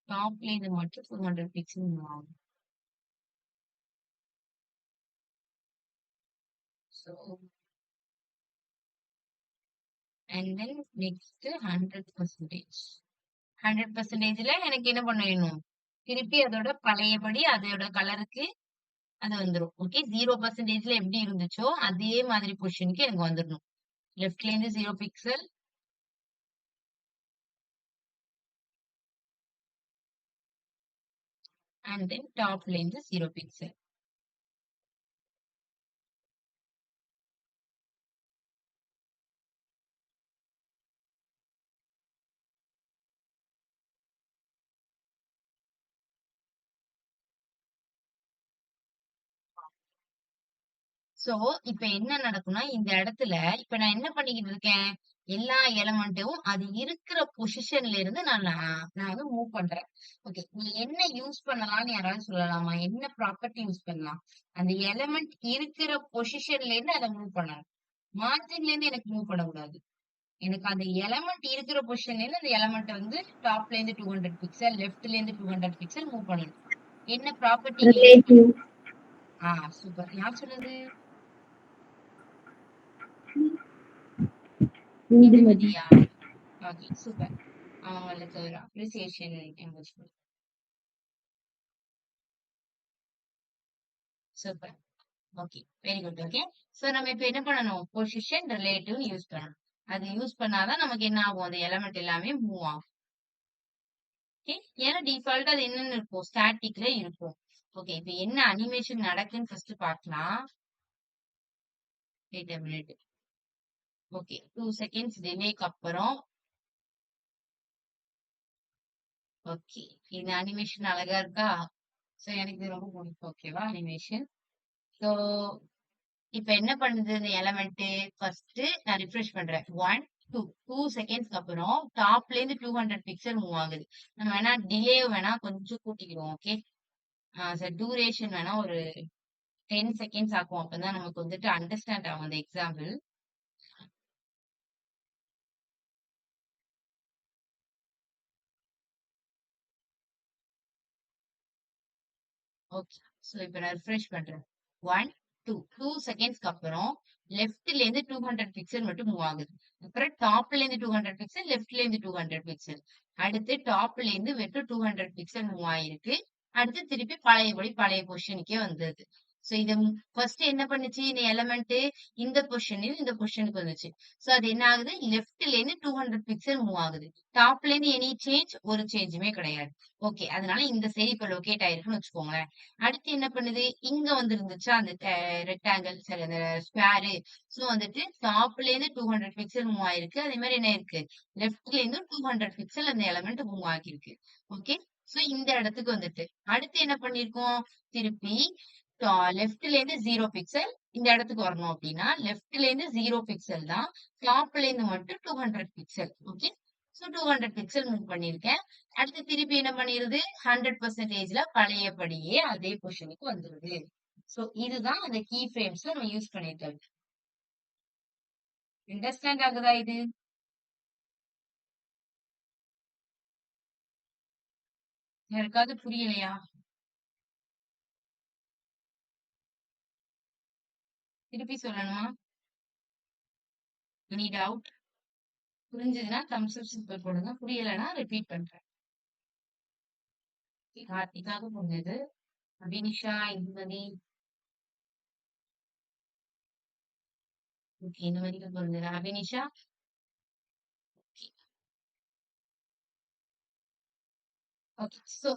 டாப்ல இருந்து மட்டும் 200 பிக்சல் மூவ் ஆகும். So and then next 100%. 100%ல எனக்கு என்ன பண்ணணும்? திருப்பி அதோட பழையபடி அதோட கலருக்கு அது வந்துரும். ஓகே. 0%ல எப்படி இருந்துச்சோ அதே மாதிரி பொசிஷனுக்கு எனக்கு வந்துடணும். லெஃப்ட்ல இருந்து 0 பிக்சல் அண்ட் தென் டாப்ல இருந்து 0 பிக்சல். சோ, இப்ப என்ன நடக்கும்னா, இந்த இடத்துல இப்ப நான் என்ன பண்ணிக்கிட்டு இருக்கேன்? எல்லா எலமெண்ட்டும் அது இருக்கிற பொசிஷன்ல இருந்து நான் வந்து மூவ் பண்றேன். ஓகே. நீ என்ன யூஸ் பண்ணலாம்னு யாராவது சொல்லலாமா? என்ன ப்ராப்பர்ட்டி யூஸ் பண்ணலாம்? அந்த எலமெண்ட் இருக்கிற பொசிஷன்ல இருந்து அத மூவ் பண்ணணும். மார்ஜின்ல இருந்து எனக்கு மூவ் பண்ணக்கூடாது. எனக்கு அந்த எலமெண்ட் இருக்கிற பொசிஷன்ல இருந்து அந்த எலமெண்ட் வந்து டாப்ல இருந்து 200 பிக்சல், லெஃப்ட்ல இருந்து 200 பிக்சல் மூவ் பண்ணணும். என்ன ப்ராப்பர்ட்டி நீ யூஸ் பண்ண? relative, super. யார் சொன்னது? இந்துமதி. இந்துமதியா? Okay, super. அவங்களுக்கு ஒரு appreciation emoji. Super. Okay, very good. Okay. So நம்ம இப்ப என்ன பண்ணணும்? பொசிஷன் ரிலேட்டிவ் யூஸ் பண்ணணும். அது யூஸ் பண்ணாதான் நமக்கு என்ன ஆகும்? அந்த எலமெண்ட் எல்லாமே மூவ் ஆகும். ஓகே. ஏன்னா டிஃபால்ட் அது என்னன்னு இருக்கும்? ஸ்டாட்டிக்ல இருக்கும். ஓகே. இப்ப என்ன அனிமேஷன் நடக்குன்னு ஃபர்ஸ்ட் பார்க்கலாம். Wait a minute. Okay. 2 seconds டிலேக்கு அப்புறம் ஓகே. இந்த அனிமேஷன் அழகா இருக்கா? சோ எனக்கு இது ரொம்ப பிடிக்கும். ஓகேவா? அனிமேஷன். சோ இப்ப என்ன பண்ணுது இந்த எலமெண்ட்? ஃபர்ஸ்ட் நான் ரிஃப்ரெஷ் பண்றேன். 1 2 செகண்ட்ஸ்க்கு அப்புறம் டாப்ல இருந்து 200 பிக்சல் மூவ் ஆகுது. நம்ம வேணா டிலே வேணா கொஞ்சம் கூட்டிக்கிறோம். ஓகே. சார் டியூரேஷன் வேணா ஒரு 10 செகண்ட்ஸ் ஆக்கும். அப்பதான் நமக்கு வந்துட்டு அண்டர்ஸ்டாண்ட் ஆகும் அந்த எக்ஸாம்பிள். ஓகே. சோ இப்ப நான் ரிஃப்ரெஷ் பண்றேன். 1 2 செகண்ட்ஸ்க்கு அப்புறம் லெஃப்ட்ல இருந்து 200 பிக்சல் மட்டும் மூவ் ஆகுது. அப்புறம் டாப்ல இருந்து 200 பிக்சல், லெஃப்ட்ல இருந்து 200 பிக்சல். அடுத்து டாப்ல இருந்து வெறும் 200 பிக்சல் மூவ் ஆயிருக்கு. அடுத்து திருப்பி பழையபடி பழைய பொசிஷனுக்கே வந்தது. சோ இது ஃபர்ஸ்ட் என்ன பண்ணுச்சு? இந்த எலமெண்ட் இந்த பொசிஷனில் இந்த பொசிஷனுக்கு வந்துச்சு. சோ அது என்ன ஆகுது? லெஃப்ட்ல இருந்து 200 பிக்சல் மூவ் ஆகுது. டாப்ல இருந்து எனி சேஞ்ச்? ஒரு சேஞ்சுமே கிடையாது. ஓகே. அதனால இந்த சைடு இப்ப லொகேட் ஆயிருக்குன்னு வச்சுக்கோங்களேன். அடுத்து என்ன பண்ணுது? இங்க வந்து இருந்துச்சா அந்த ரெக்டாங்கிள் சரி அந்த ஸ்கொயரு. சோ வந்துட்டு டாப்ல இருந்து 200 பிக்சல் மூவ் ஆயிருக்கு. அதே மாதிரி என்ன இருக்கு? லெஃப்ட்ல இருந்து 200 பிக்சல் அந்த எலமெண்ட் மூவ் ஆகிருக்கு. ஓகே. சோ இந்த இடத்துக்கு வந்துட்டு அடுத்து என்ன பண்ணிருக்கோம்? திருப்பி லெஃப்ட்ல இருந்து 0 பிக்சல் இந்த இடத்துக்கு வரணும் அப்படின்னா லெஃப்ட்ல இருந்து 0 பிக்சல் தான். டாப்ல இருந்து மட்டும் 200 pixel. Okay. So 200 pixel move பண்ணிருக்கேன். அடுத்து திருப்பி என்ன பண்ணிருது? 100%ல பழையபடியே அதே பொசிஷனுக்கு வந்துருது. சோ இதுதான் அந்த கீ ஃப்ரேம்ஸ்ல நம்ம யூஸ் பண்ணிருக்கிறது. அண்டர்ஸ்டாண்ட் ஆகுதா இது? யாருக்காவது புரியலையா? திருப்பி சொல்லணுமா? Any doubt? புரிஞ்சதுன்னா தம்ஸ் அப் சிம்பிள் போடுங்க. புரியலைன்னா ரிப்பீட் பண்றேன். கார்த்திகாவுக்கு புரிஞ்சது. அபினிஷா, இந்துமதி, ஓகே இந்த வரைக்கும் புரிஞ்சது. அபினிஷா, ஓகே. சோ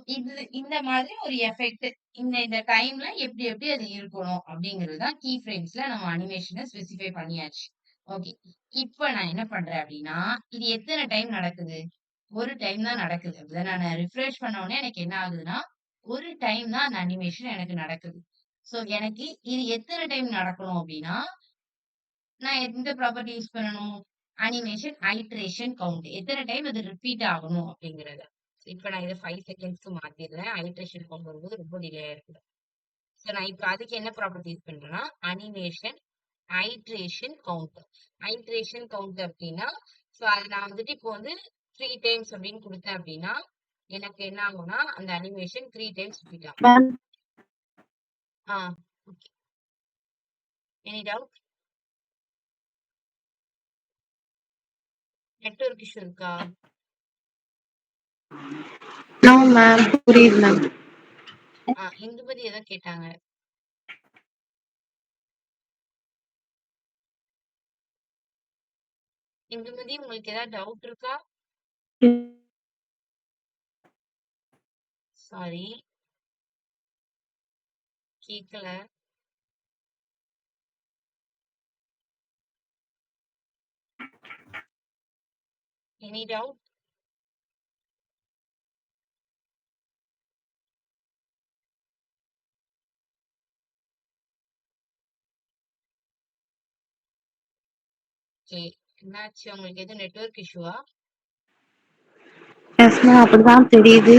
இந்த மாதிரி ஒரு எஃபெக்ட் இந்த இந்த டைம்ல எப்படி எப்படி அது இருக்கணும் அப்படிங்கிறது தான் கீ ஃப்ரேம்ஸ்ல நம்ம அனிமேஷனை ஸ்பெசிஃபை பண்ணியாச்சு. ஓகே. இப்ப நான் என்ன பண்றேன் அப்படின்னா இது எத்தனை டைம் நடக்குது? ஒரு டைம் தான் நடக்குது. அப்படிதான் நான் ரிஃப்ரெஷ் பண்ண உடனே எனக்கு என்ன ஆகுதுன்னா ஒரு டைம் தான் அந்த அனிமேஷன் எனக்கு நடக்குது. சோ எனக்கு இது எத்தனை டைம் நடக்கணும் அப்படின்னா நான் எந்த ப்ராப்பர்ட்டி யூஸ் பண்ணணும்? Animation iteration count. எத்தனை டைம் அது ரிப்பீட் ஆகணும் அப்படிங்கிறத. இப்ப நான் இதை 5 செகண்ட்ஸ்க்கு மாத்திடுறேன். ஐட்ரேஷன் கவுண்ட் வரும்போது ரொம்ப டிலே ஆயிருக்கு. சோ நான் இப்ப அதுக்கு என்ன ப்ராப்பர்ட்டி யூஸ் பண்றேன்னா animation iteration count. Iteration count அப்படின்னா சோ அது நான் வந்துட்டு இப்போ வந்து 3 டைம்ஸ் அப்படின்னு கொடுத்தேன் அப்படின்னா எனக்கு என்ன ஆகும்னா அந்த அனிமேஷன் 3 டைம்ஸ் ரிப்பீட் ஆகும். One, okay. Any doubt? Network issue இருக்கா? நோ மேம், புரியுது மேம். இந்துமதி ஏதோ கேட்டாங்க. இந்துமதி உங்களுக்கு ஏதாவது டவுட் இருக்கா? சாரி, கேட்கல. Any doubt? ஓகே, என்னாச்சு? உங்களுக்கு எதுவும் நெட்வொர்க் இஷ்யூவா? எஸ் மேம், அப்படிதான் தெரியுது.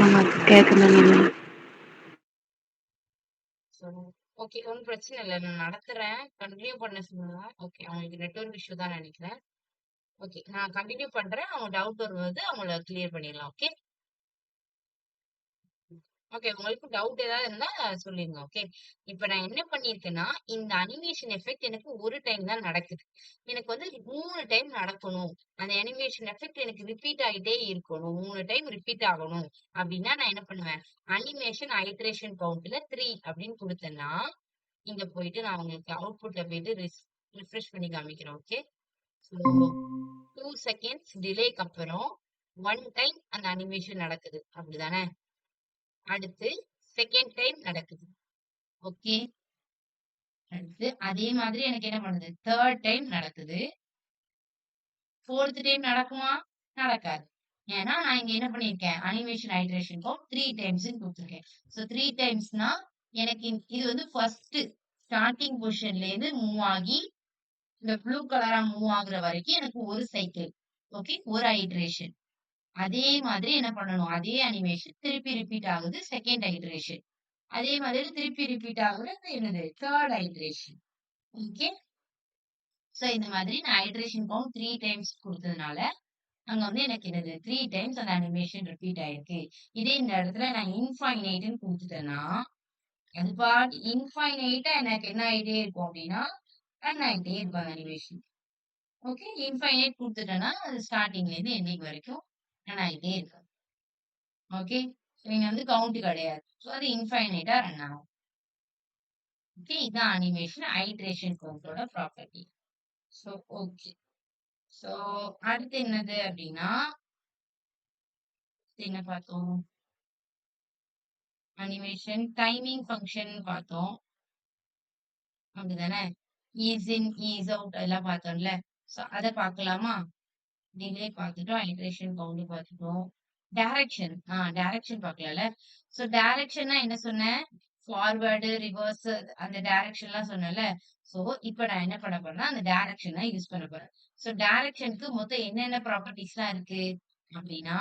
நமக்கு கேட்கணும். ஓகே, ஒன்றும் பிரச்சனை இல்லை. நான் நடத்துறேன், கண்டினியூ பண்ண சொல்லுங்க. ஓகே, அவங்களுக்கு நெட்வொர்க் இஷ்யூ தான் நினைக்கிறேன். ஓகே, நான் கண்டினியூ பண்றேன். அவங்க டவுட் வரும்போது அவங்கள கிளியர் பண்ணிடலாம். ஓகே ஓகே, உங்களுக்கு டவுட் ஏதாவது இருந்தா சொல்லிருங்க. ஓகே, இப்ப நான் என்ன பண்ணிருக்கேன்னா, இந்த அனிமேஷன் எஃபெக்ட் எனக்கு ஒரு டைம் தான் நடக்குது. எனக்கு வந்து 3 டைம் நடக்கணும். அந்த அனிமேஷன் எஃபெக்ட் எனக்கு ரிப்பீட் ஆயிட்டே இருக்கணும். 3 டைம் ரிப்பீட் ஆகணும் அப்படின்னா நான் என்ன பண்ணுவேன்? அனிமேஷன் ஐட்ரேஷன் கவுண்ட்ல 3 அப்படின்னு கொடுத்தேன்னா, இங்க போயிட்டு நான் உங்களுக்கு அவுட்புட்ல போயிட்டு ரிஃப்ரெஷ் பண்ணி காமிக்கிறேன். ஓகே, ஸோ 2 செகண்ட்ஸ் டிலேக்கு அப்புறம் 1 டைம் அந்த அனிமேஷன் நடக்குது. அப்படிதானே? அடுத்து செகண்ட் டைம் நடக்குது. ஓகே, அடுத்து அதே மாதிரி எனக்கு என்ன பண்ணுது? தேர்ட் டைம் நடக்குது. ஃபோர்த் டைம் நடக்குமா? நடக்காது. ஏன்னா நான் இங்க என்ன பண்ணிருக்கேன்? அனிமேஷன் ஐட்ரேஷன் கவுண்ட் 3 டைம்ஸ் கொடுத்துருக்கேன். ஸோ 3 டைம்ஸ்னா எனக்கு இது வந்து ஃபர்ஸ்ட் ஸ்டார்டிங் பொசிஷன்ல இருந்து மூவ் ஆகி இந்த ப்ளூ கலரா மூவ் ஆகுற வரைக்கும் எனக்கு ஒரு சைக்கிள். ஓகே, ஒரு ஐட்ரேஷன். அதே மாதிரி என்ன பண்ணணும்? அதே அனிமேஷன் திருப்பி ரிப்பீட் ஆகுது செகண்ட் ஐட்ரேஷன். அதே மாதிரி திருப்பி ரிப்பீட் ஆகுறது என்னது? Third iteration. ஓகே, சோ இந்த மாதிரி நான் ஐட்ரேஷன் கவுண்ட் 3 டைம்ஸ் குடுத்ததுனால, அங்க வந்து எனக்கு என்னது? 3 டைம்ஸ் அந்த அனிமேஷன் ரிப்பீட் ஆயிருக்கு. இதே இந்த இடத்துல நான் இன்ஃபைனைட்ன்னு குடுத்துட்டேன்னா, அது பாட்டு இன்ஃபைனைட்டா எனக்கு என்ன ஆயிட்டே இருக்கும் அப்டின்னா, ரன் ஆயிட்டே இருக்கும் அந்த அனிமேஷன். ஓகே, இன்ஃபைனைட் குடுத்துட்டேன்னா, அது ஸ்டார்ட்டிங்ல இருந்து எண்டிங் வரைக்கும் ரன் ஆயிட்டே இருக்கும். ஓகே, இங்க வந்து கவுண்ட் கிடையாது. சோ அது இன்ஃபைனைட்டா ரன் ஆகும். ஓகே, இதான் அனிமேஷன் ஐட்ரேஷன் கவுண்டோட ப்ராப்பர்ட்டி. So okay. சோ அடுத்து என்னது அப்படின்னா, என்ன பார்த்தோம்? அனிமேஷன் டைமிங் ஃபங்க்ஷன் பார்த்தோம். அப்படிதானே? ஈஸ் இன், ஈஸ் அவுட் அதெல்லாம் பார்த்தோம்ல. சோ அத பார்க்கலாமா? டிலே பார்த்துட்டோம். ஐட்ரேஷன் கவுண்ட் பார்த்துட்டோம். டைரக்ஷன் டைரக்ஷன் பார்க்கலாம்ல. சோ டைரக்ஷன்னா என்ன சொன்னேன்? ஃபார்வர்டு, ரிவர்ஸ் அந்த டைரக்ஷன்லாம் சொன்னேன்ல. சோ இப்ப நான் என்ன பண்ண போறேன்னா, அந்த டைரக்ஷன யூஸ் பண்ண போறேன். சோ டைரக்ஷனுக்கு மொத்தம் என்னென்ன ப்ராப்பர்ட்டீஸ்லாம் இருக்கு அப்படின்னா,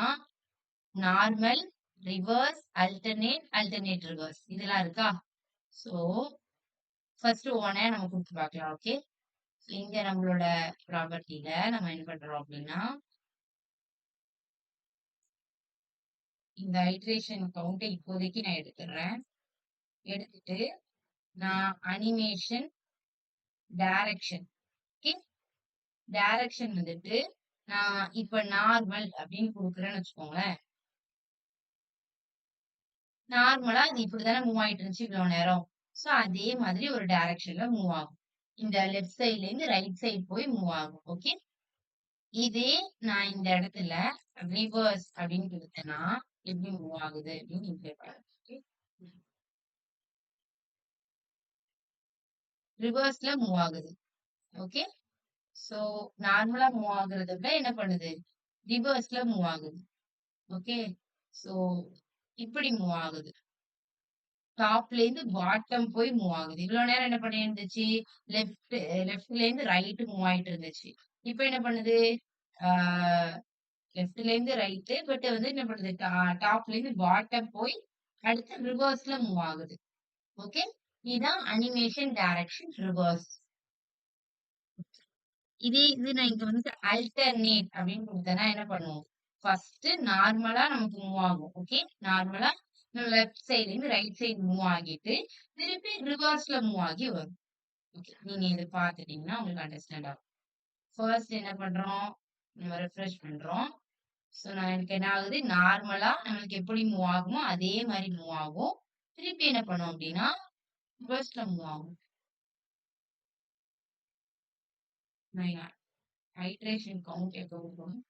normal, reverse, alternate, alternate reverse இதெல்லாம் இருக்கா? சோ ஃபர்ஸ்ட் ஒவ்வொண்ணா நம்ம குடுத்து பார்க்கலாம். ஓகே, இங்க நம்மளோட ப்ராப்பர்ட்டில நம்ம என்ன பண்றோம் அப்படின்னா, இந்த ஐட்ரேஷன் கவுண்ட்ட இப்போதைக்கு நான் எடுத்துடுறேன். எடுத்துட்டு நான் அனிமேஷன் டைரக்ஷன். ஓகே, டைரக்ஷன் வந்துட்டு நான் இப்ப நார்மல் அப்படின்னு குடுக்குறேன்னு வச்சுக்கோங்களேன். நார்மலா இது இப்படித்தானே மூவ் ஆயிட்டு இருந்துச்சு இவ்வளவு நேரம். சோ அதே மாதிரி ஒரு டைரக்ஷன்ல மூவ் ஆகும். இந்த லெஃப்ட் சைட்ல இருந்து ரைட் சைடு போய் மூவ் ஆகும். ஓகே, இதே நான் இந்த இடத்துல ரிவர்ஸ் அப்படின்னு கொடுத்தேன்னா எப்படி மூவ் ஆகுது அப்படின்னு நீங்க பாருங்க. ரிவர்ஸ்ல மூவ் ஆகுது. ஓகே, சோ நார்மலா மூவ் ஆகுறத விட என்ன பண்ணுது? ரிவர்ஸ்ல மூவ் ஆகுது. ஓகே, சோ இப்படி மூவ் ஆகுது. டாப்ல இருந்து பாட்டம் போய் மூவ் ஆகுது. இவ்வளவு நேரம் என்ன பண்ணி இருந்துச்சு? லெஃப்ட் லெஃப்ட்ல இருந்து ரைட் மூவ் ஆயிட்டு இருந்துச்சு. இப்ப என்ன பண்ணுது? ஆஹ் லெஃப்ட்ல இருந்து ரைட், பட் வந்து என்ன பண்ணுது? டாப்ல இருந்து பாட்டம் போய் அடுத்து ரிவர்ஸ்ல மூவ் ஆகுது. ஓகே, இதுதான் அனிமேஷன் டைரக்ஷன் ரிவர்ஸ். இதே இது நான் இங்க வந்து அல்டர்னேட் அப்படின்னு கொடுத்தேன்னா என்ன பண்ணுவோம்? ஃபர்ஸ்ட் நார்மலா நமக்கு மூவ் ஆகும். ஓகே, நார்மலா லெஃப்ட் சைடுல இருந்து ரைட் சைடு மூவ் ஆகிட்டு திருப்பி ரிவர்ஸ்ல மூவ் ஆகி வரும். ஓகே, நீங்க இதை பார்த்துட்டீங்கன்னா உங்களுக்கு அண்டர்ஸ்டாண்ட் ஆகும். ஃபர்ஸ்ட் என்ன பண்றோம்? நம்ம ரெஃப்ரெஷ் பண்றோம். சோ நான் எனக்கு என்ன ஆகுது, நார்மலா நம்மளுக்கு எப்படி மூவ் ஆகுமோ அதே மாரி மூவ் ஆகும். திருப்பி என்ன பண்ணும் அப்படின்னா, ரிவர்ஸ்ல மூவ் ஆகும். நான் ஐட்ரேஷன் கவுண்ட் எப்போ குடுக்கணும்?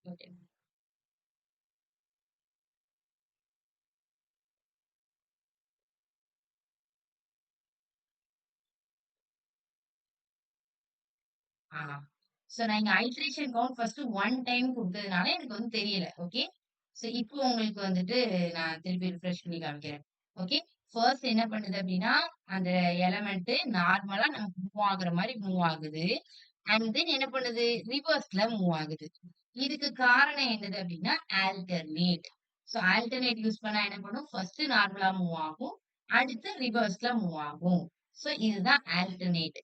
ஓகே. ஆ. சோ நான் இங்க ஐட்ரேஷன் கவுண்ட் ஃபர்ஸ்ட் 1 டைம் குடுத்ததுனால எனக்கு வந்து தெரியல. ஓகே. சோ இப்போ உங்களுக்கு வந்துட்டு நான் திருப்பி ரிஃப்ரெஷ் பண்ணி காமிக்கிறேன். ஓகே. ஃபர்ஸ்ட் என்ன பண்ணுது அப்டின்னா, அந்த எலமெண்ட் நார்மலா நமக்கு மூவ் ஆகுற மாரி மூவ் ஆகுது. அண்ட் தென் என்ன பண்ணுது? ரிவர்ஸ்ல மூவ் ஆகுது. இதுக்கு காரணம் என்னது அப்டின்னா, ஆல்டர்னேட். சோ ஆல்டர்னேட் யூஸ் பண்ணா என்ன பண்ணும்? ஃபர்ஸ்ட் நார்மலா மூவ் ஆகும். அடுத்து ரிவர்ஸ்ல மூவ் ஆகும். சோ இதுதான் ஆல்டர்னேட்.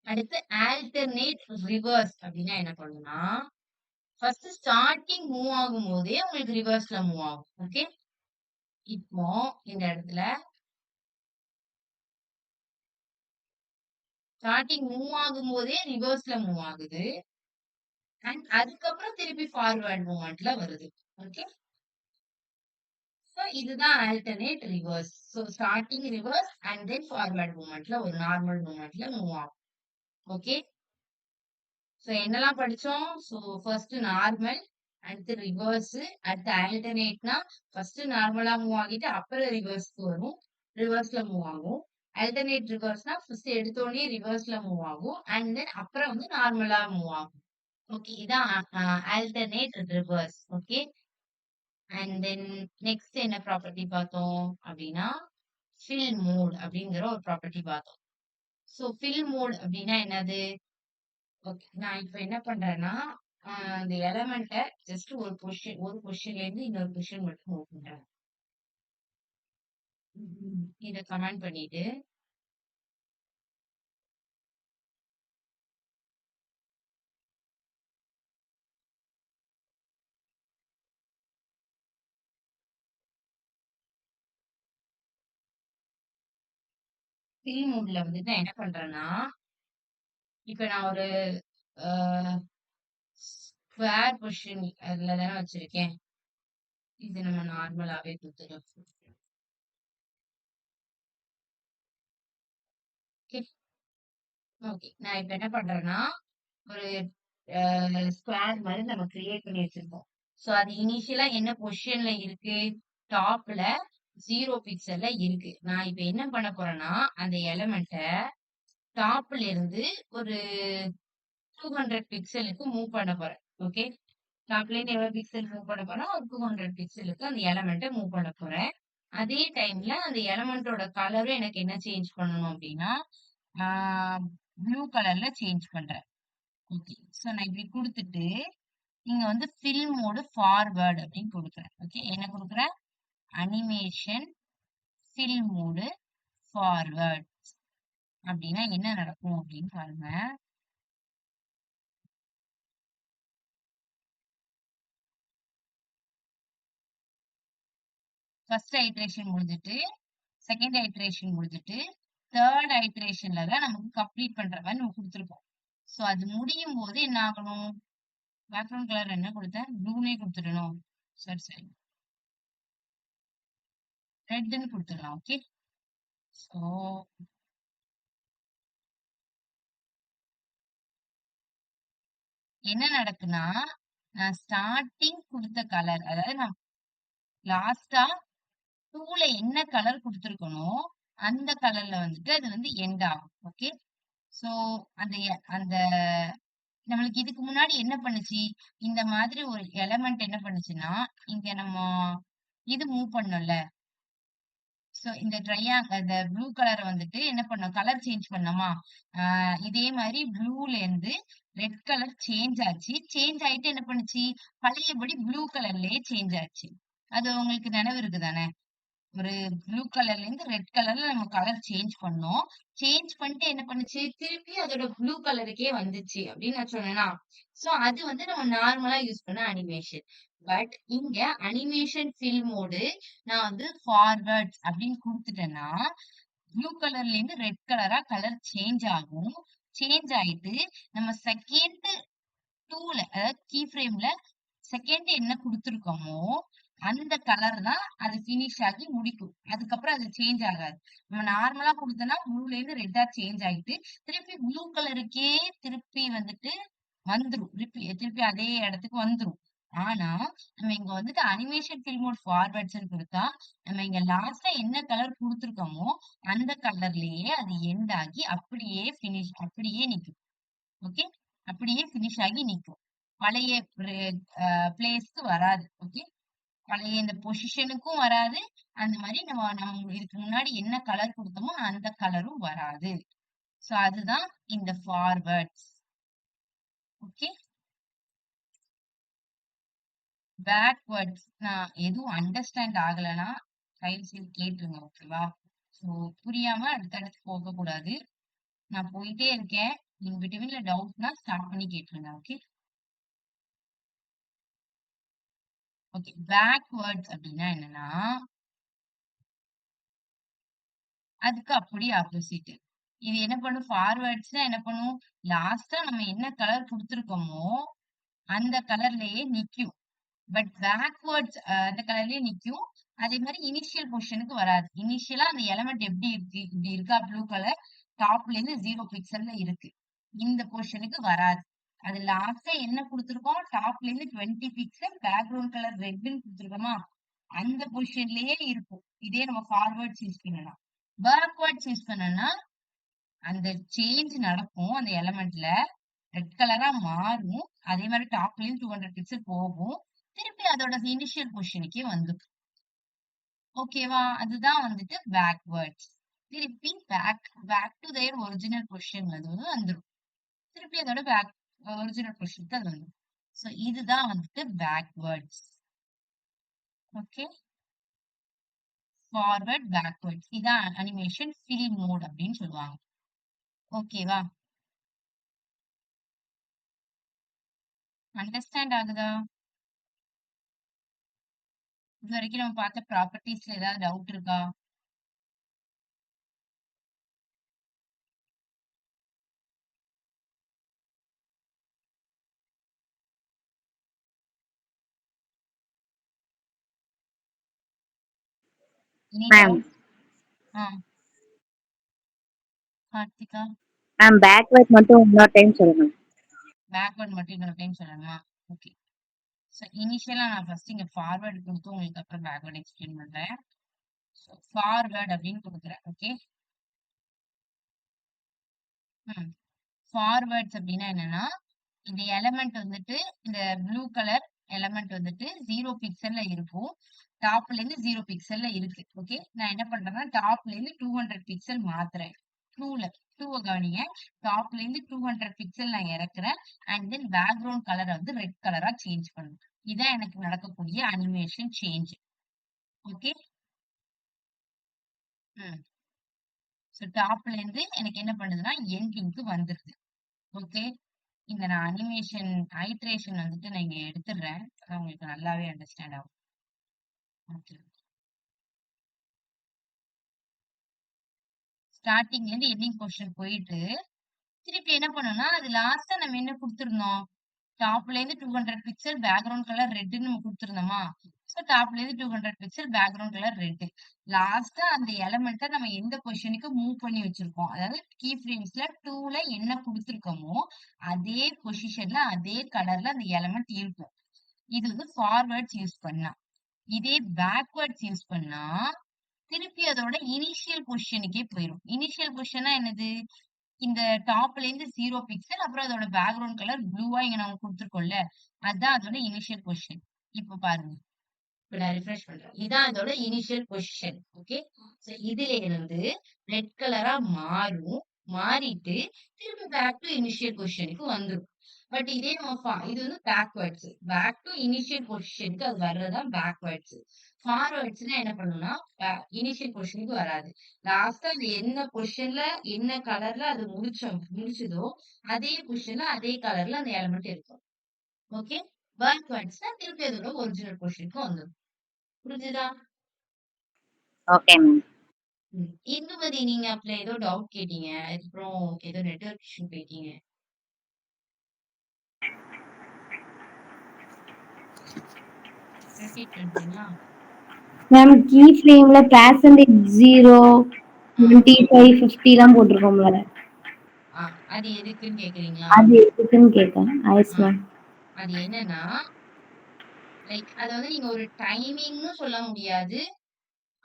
அடுத்து ஆல்டர்னேட் ரிவர்ஸ் அப்டின்னா என்ன பண்ணும்னா, ஃபர்ஸ்ட் ஸ்டார்ட்டிங் மூவ் ஆகும்போதே உங்களுக்கு ரிவர்ஸ்ல மூவ் ஆகும். ஓகே. இப்போ இந்த இடத்துல ஸ்டார்ட்டிங் மூவ் ஆகும்போதே ரிவர்ஸ்ல மூவ் ஆகுது. அண்ட் அதுக்கப்புறம் திருப்பி ஃபார்வர்ட் மூவ்மெண்ட்ல வருது. ஓகே. சோ இதுதான் alternate reverse. So starting reverse and then forward மூவ்மெண்ட்ல ஒரு நார்மல் மூவ்மெண்ட்ல மூவ் ஆகும். ஓகே. சோ என்னலாம் படிச்சோம்? சோ ஃபர்ஸ்ட் நார்மல், அடுத்து ரிவர்ஸ், அடுத்து ஆல்டர்னேட்னா ஃபர்ஸ்ட் நார்மலா மூவ் ஆகிட்டு அப்புறம் ரிவர்ஸ்க்கு வரும். ரிவர்ஸ்ல மூவ் ஆகும். ஆல்டர்னேட் ரிவர்ஸ்னா ஃபர்ஸ்ட் எடுத்தோனே ரிவர்ஸ்ல மூவ் ஆகும். அண்ட் தென் அப்புறம் வந்து நார்மலா மூவ் ஆகும். ஓகே. இதான் alternate reverse. Okay. And then next என்ன ப்ராப்பர்ட்டி பார்த்தோம் அப்படின்னா, ஃபில் மோட் அப்படிங்கிற ஒரு ப்ராப்பர்ட்டி பார்த்தோம். சோ ஃபில் மோட் அப்படின்னா என்னது? ஓகே. நான் இப்ப என்ன பண்றேன்னா, அந்த எலமெண்ட்ட ஜஸ்ட் ஒரு பொசிஷன்ல இருந்து இன்னொரு பொசிஷன் மட்டும் மூவ் பண்றேன். இத கமெண்ட் பண்ணிட்டு, ஃபில் மோட்ல வந்துட்டு நான் என்ன பண்றேன்னா, இப்ப நான் ஒரு அ ஸ்க்வேர் பொசிஷன் அதுல தானே வச்சிருக்கேன். இது நம்ம நார்மலாவே குடுத்துறோம். ஓகே. ஓகே. நான் இப்ப என்ன பண்றேன்னா, ஒரு ஸ்கொயர் மாரி நம்ம கிரியேட் பண்ணி வச்சிருக்கோம். சோ அது இனிஷியலா என்ன பொசிஷன்ல இருக்கு? டாப்ல 0 பிக்சல்ல இருக்கு. நான் இப்ப என்ன பண்ண போறேன்னா, அந்த எலமெண்ட்ட டாப்ல இருந்து ஒரு 200 பிக்சலுக்கு மூவ் பண்ண போறேன். ஓகே. டாப்ல இருந்து எவ்வளவு பிக்சல் மூவ் பண்ண போறேன்? ஒரு 200 பிக்சலுக்கு அந்த எலமெண்ட்ட மூவ் பண்ண போறேன். அதே டைம்ல அந்த எலமெண்டோட கலரும் எனக்கு என்ன சேஞ்ச் பண்ணணும் அப்டின்னா, ஆ ப்ளூ கலர்ல சேஞ்ச் பண்றேன். ஓகே. சோ நான் இப்படி குடுத்துட்டு, இங்க வந்து ஃபில் மோடு ஃபார்வர்ட் அப்படின்னு குடுக்குறேன். ஓகே. என்ன குடுக்குறேன்? அனிமேஷன் ஃபில் மோடு ஃபார்வர்ட் அப்படின்னா என்ன நடக்கும் அப்படின்னு பாருங்க. ஃபர்ஸ்ட் ஐட்ரேஷன் முடிஞ்சுட்டு, செகண்ட் ஐட்ரேஷன் முடிஞ்சுட்டு, தேர்ட் ஐட்ரேஷன்ல தான் நமக்கு கம்ப்ளீட் பண்ற மாரி நம்ம குடுத்துருக்கோம். சோ அது முடியும் போது என்ன ஆகணும்? பேக்ரவுண்ட் கலர் என்ன குடுத்தேன்? ப்ளூனே குடுத்துடணும். சரி, சரி. ரெட்ன்னு குடுத்துடலாம். ஓகே. சோ என்ன நடக்குன்னா, நான் ஸ்டார்ட்டிங் குடுத்த கலர், அதாவது நான் லாஸ்ட்டா 2ல என்ன கலர் குடுத்துருக்கனோ, அந்த கலர்ல வந்துட்டு அது வந்து எண்ட் ஆகும். ஓகே. சோ அந்த அந்த நம்மளுக்கு இதுக்கு முன்னாடி என்ன பண்ணுச்சு? இந்த மாதிரி ஒரு எலமெண்ட் என்ன பண்ணுச்சுன்னா, இங்க நம்ம இது மூவ் பண்ணோம்ல. சோ இந்த இந்த ப்ளூ கலர வந்துட்டு என்ன பண்ணோம்? கலர் சேஞ்ச் பண்ணோமா? ஆ இதே மாரி ப்ளூல இருந்து ரெட் கலர் சேஞ்ச் ஆச்சு. சேஞ்ச் ஆயிட்டு என்ன பண்ணுச்சு? பழையபடி ப்ளூ கலர்லயே சேஞ்ச் ஆச்சு. அது உங்களுக்கு நினைவு இருக்கு தானே? ஒரு ப்ளூ கலர்ல இருந்து ரெட் கலர்ல நம்ம கலர் சேஞ்ச் பண்ணோம். சேஞ்ச் பண்ணிட்டு என்ன பண்ணுச்சு? திருப்பி அதோட ப்ளூ கலருக்கே வந்துச்சு அப்படின்னு நான் சொன்னேனா? சோ அது வந்து நம்ம நார்மலா யூஸ் பண்ண அனிமேஷன். பட் இங்க அனிமேஷன் ஃபில் மோடு நான் வந்து ஃபார்வர்ட்ஸ் அப்படின்னு குடுத்துட்டேன்னா, ப்ளூ கலர்ல இருந்து ரெட் கலரா கலர் சேஞ்ச் ஆகும். சேஞ்ச் ஆயிட்டு நம்ம செகண்ட் 2ல அதாவது கீ ஃப்ரேம்ல செகண்ட் என்ன குடுத்துருக்கோமோ அந்த கலர் தான் அது ஃபினிஷ் ஆகி முடிக்கும். அதுக்கப்புறம் அது சேஞ்ச் ஆகாது. நம்ம நார்மலா குடுத்தோம்னா ப்ளூல இருந்து ரெட்டா சேஞ்ச் ஆயிட்டு, திருப்பி ப்ளூ கலருக்கே திருப்பி வந்துட்டு வந்துரும். திருப்பி அதே இடத்துக்கு வந்துரும். ஆனா, நம்ம இங்க வந்துட்டு அனிமேஷன் ஃபில் மோட் ஃபார்வர்ட்ஸ்ன்னு குடுத்தா, நம்ம இங்க லாஸ்ட்டா என்ன கலர் குடுத்துருக்கோமோ, அந்த கலர்லயே அது எண்ட் ஆகி அப்படியே நிக்கும். ஓகே. அப்படியே ஃபினிஷ் ஆகி நிக்கும். பழைய பிளேஸ்க்கு வராது. ஓகே. பழைய இந்த பொசிஷனுக்கும் வராது. அந்த மாரி நம்ம இதுக்கு முன்னாடி என்ன கலர் குடுத்தோமோ அந்த கலரும் வராது. சோ அதுதான் இந்த ஃபார்வர்ட்ஸ். ஓகே. பேக்வர்ட்ஸ் நான் எதுவும் அண்டர்ஸ்டாண்ட் ஆகலன்னா தயவு செய்து கேட்டுருங்க. ஓகேவா? சோ புரியாம அடுத்தடுத்து போகக்கூடாது. நான் போயிட்டே இருக்கேன். இன் பிட்வீன்ல டவுட்னா ஸ்டார்ட் பண்ணி கேட்டுருங்க. ஓகே. ஓகே. பேக்வேர்ட்ஸ் அப்படின்னா என்னன்னா, அதுக்கு அப்படியே ஆப்போசிட். இது என்ன பண்ணும்? ஃபார்வர்ட்ஸ்னா என்ன பண்ணும்? லாஸ்ட்டா நம்ம என்ன கலர் குடுத்துருக்கோமோ, அந்த கலர்லயே நிக்கும். பட் பேக்வேர்ட்ஸ் அந்த கலர்லயே நிக்கும். அதே மாரி இனிஷியல் பொசிஷனுக்கு வராது. இனிஷியலா அந்த எலிமெண்ட் எப்படி இருக்கு? இப்படி இருக்கா ப்ளூ கலர். டாப்ல இருந்து 0 பிக்சல்ல இருக்கு. இந்த பொசிஷனுக்கு வராது. அது லாஸ்ட்டா என்ன குடுத்துருக்கோம்? டாப்ல இருந்து 20 பிக்சல் பேக்கிரவுண்ட் கலர் ரெட்ன்னு குடுத்துருக்கோமா? அந்த பொசிஷன்லயே இருக்கும். இதே நம்ம ஃபார்வர்ட்ஸ் யூஸ் பண்ணனா. பேக்வேர்ட்ஸ் யூஸ் பண்ணனா, அந்த சேஞ்ச் நடக்கும் அந்த எலிமெண்ட்ல. ரெட் கலரா மாறும். அதே மாரி டாப்லயும் 200 பிக்சல் போகும். திருப்பி அதோட இனிஷியல் பொசிஷனுக்கே வந்துரும். ஓகேவா? அதுதான் வந்துட்டு பேக்வேர்ட்ஸ். திருப்பி back to their original position அது வந்து வந்துரும். திருப்பி அதோட ஒரிஜினல் பொசிஷனுக்கு அது வந்துரும். சோ இதுதான் வந்துட்டு பேக்வேர்ட்ஸ். ஓகே. Forward, backwards. இதான் அனிமேஷன் ஃபில் மோட் அப்படின்னு சொல்லுவாங்க. ஓகேவா? அண்டர்ஸ்டாண்ட் ஆகுதா? இது வரைக்கும் நம்ம பார்த்த ப்ராப்பர்ட்டீஸ்ல ஏதாவது டவுட் இருக்கா? Any ma'am doubt? ஆ, கார்த்திகா. மேம் பேக்வேர்ட் மட்டும் இன்னொரு டைம் சொல்லுங்க. பேக்வர்ட் மட்டும் இன்னொரு டைம் சொல்லணுமா? ஓகே. ஸோ இனிஷியலா நான் ஃபர்ஸ்ட் இங்க ஃபார்வர்ட் குடுத்து உங்களுக்கு அப்புறம் பேக்வர்ட் எக்ஸ்பிளைன் பண்றேன். ஸோ ஃபார்வர்ட் அப்படின்னு குடுக்குறேன். ஓகே. ம். ஃபார்வர்ட்ஸ் அப்படின்னா என்னன்னா, இந்த எலிமெண்ட் வந்துட்டு இந்த ப்ளூ கலர் எலிமெண்ட் வந்துட்டு 0 பிக்சல்ல இருக்கும். டாப்ல இருந்து 0 பிக்சல்ல இருக்கு. ஓகே. நான் என்ன பண்றேன்னா, டாப்ல இருந்து 200 பிக்சல் மாத்துறேன். 2ல 2வ கவனிங்க. டாப்ல இருந்து 200 பிக்சல் நான் இறக்குறேன். அண்ட் தென் பேக்ரவுண்ட் கலர வந்து ரெட் கலரா சேஞ்ச் பண்ணுறேன். இதான் எனக்கு நடக்கக்கூடிய அனிமேஷன் சேஞ்ச். ஓகே. ம். ஸோ டாப்ல இருந்து எனக்கு என்ன பண்ணுதுன்னா, எண்டிங்க்கு வந்துருது. ஓகே. இந்த நான் அனிமேஷன் ஐட்ரேஷன் வந்துட்டு நான் இங்க எடுத்துடுறேன். அதான் உங்களுக்கு நல்லாவே அண்டர்ஸ்டாண்ட் ஆகும். ஓகே. ஸ்டார்டிங்ல இருந்து எண்டிங் பொசிஷன் போயிட்டு, திருப்பி என்ன பண்ணணும்னா, அது லாஸ்ட்டா நம்ம என்ன குடுத்திருந்தோம்? டாப்ல இருந்து 200 பிக்சல் பேக்கிரவுண்ட் கலர் ரெட்ன்னு நம்ம குடுத்திருந்தோமா? சோ டாப்ல இருந்து 200 பிக்சல் பேக்கிரவுண்ட் கலர் ரெட். லாஸ்ட்டா அந்த எலிமெண்ட்ட நம்ம எந்த பொசிஷனுக்கு மூவ் பண்ணி வச்சிருக்கோம். அதாவது கீ ஃப்ரேம்ஸ்ல 2ல என்ன குடுத்திருக்கோமோ, அதே பொசிஷன்ல, அதே கலர்ல அந்த எலிமெண்ட் இருக்கும். இது வந்து ஃபார்வர்ட்ஸ் யூஸ் பண்ணா. இதே பேக்வர்ட்ஸ் யூஸ் பண்ணா, திருப்பி அதோட இனிஷியல் பொசிஷனுக்கே போயிரும். இனிஷியல் பொசிஷன்னா என்னது? இந்த டாப்ல இருந்து 0 பிக்சல் அப்புறம் அதோட பேக்கிரவுண்ட் கலர் ப்ளூவா இங்க நம்ம குடுத்துருக்கோம்ல. அதான் அதோட இனிஷியல் பொசிஷன். இப்ப பாருங்க. இப்ப நான் ரிஃப்ரெஷ் பண்றேன். இதான் அதோட இனிஷியல் பொசிஷன். ஓகே. சோ இதுல இருந்து ரெட் கலரா மாறும். மாறிட்டு திருப்பி பேக் டு இனிஷியல் பொசிஷனுக்கு வந்துரும். பட் இதே நம்ம இது வந்து பேக்வர்ட்ஸ். பேக் டு இனிஷியல் பொசிஷனுக்கு அது வர்றதுதான் பேக்வர்ட்ஸ். ஃபார்வர்ட்ஸ்னா என்ன பண்ணும்னா, இனிஷியல் பொசிஷனுக்கு வராது. லாஸ்ட்டா அது என்ன பொசிஷன்ல, என்ன கலர்ல அது முடிச்சதோ, அதே பொசிஷன்ல, அதே கலர்ல அந்த எலிமெண்ட் இருக்கும். ஓகே. பேக்வர்ட்ஸ்னா திருப்பி அதோட ஒரிஜினல் பொசிஷனுக்கு வந்துரும். புரிஞ்சுதா? Okay ma'am. இந்துமதி நீங்க அப்பல ஏதோ டவுட் கேட்டீங்க. அதுக்கப்புறம் ஏதோ நெட்வொர்க் இஷ்யூ போயிட்டீங்க. ரிப்பீட் பண்றீங்களா? மேம் கீ ஃப்ரேம்ல percentage 0, ஆ, 25, 50 எல்லாம் போட்டிருக்கோம்ல. ஆ, அது எதுக்குன்னு கேக்குறீங்களா? அது எதுக்குன்னு கேட்டேன். எஸ் ஆ, மேம். அது என்னன்னா, லைக் அத வந்து நீங்க ஒரு டைமிங்ன்னு சொல்ல முடியாது.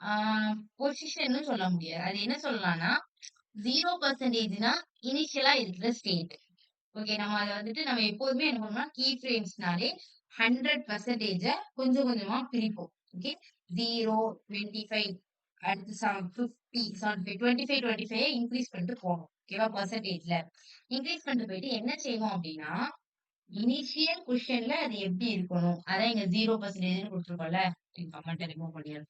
ஆ, பொசிஷன்னு சொல்ல முடியாது. அது என்ன சொல்லலாம்னா, 0%னா இனிஷியலா இருக்கிற ஸ்டேட். ஓகே. நம்ம அத வந்துட்டு நம்ம எப்போதுமே என்ன பண்ணுவோம்னா, கீ ஃப்ரேம்ஸ்னாலே 100% கொஞ்சம் கொஞ்சமா பிரிப்போம். ஓகே. 0, 25 அடுத்து 50, 75, 25, 25 இன்கிரீஸ் பண்ணிட்டு போணும். ஓகேவா? பெர்சன்டேஜ்ல. இன்கிரீஸ் பண்ணிட்டு போயிட்டு என்ன செய்வோம் அப்டின்னா, இனிஷியல் பொசிஷன்ல அது எப்படி இருக்கணும்? அதான் இங்க 0%ன்னு குடுத்துருக்கோம்ல. கமெண்ட்ட ரிமூவ் பண்ணிறேன்.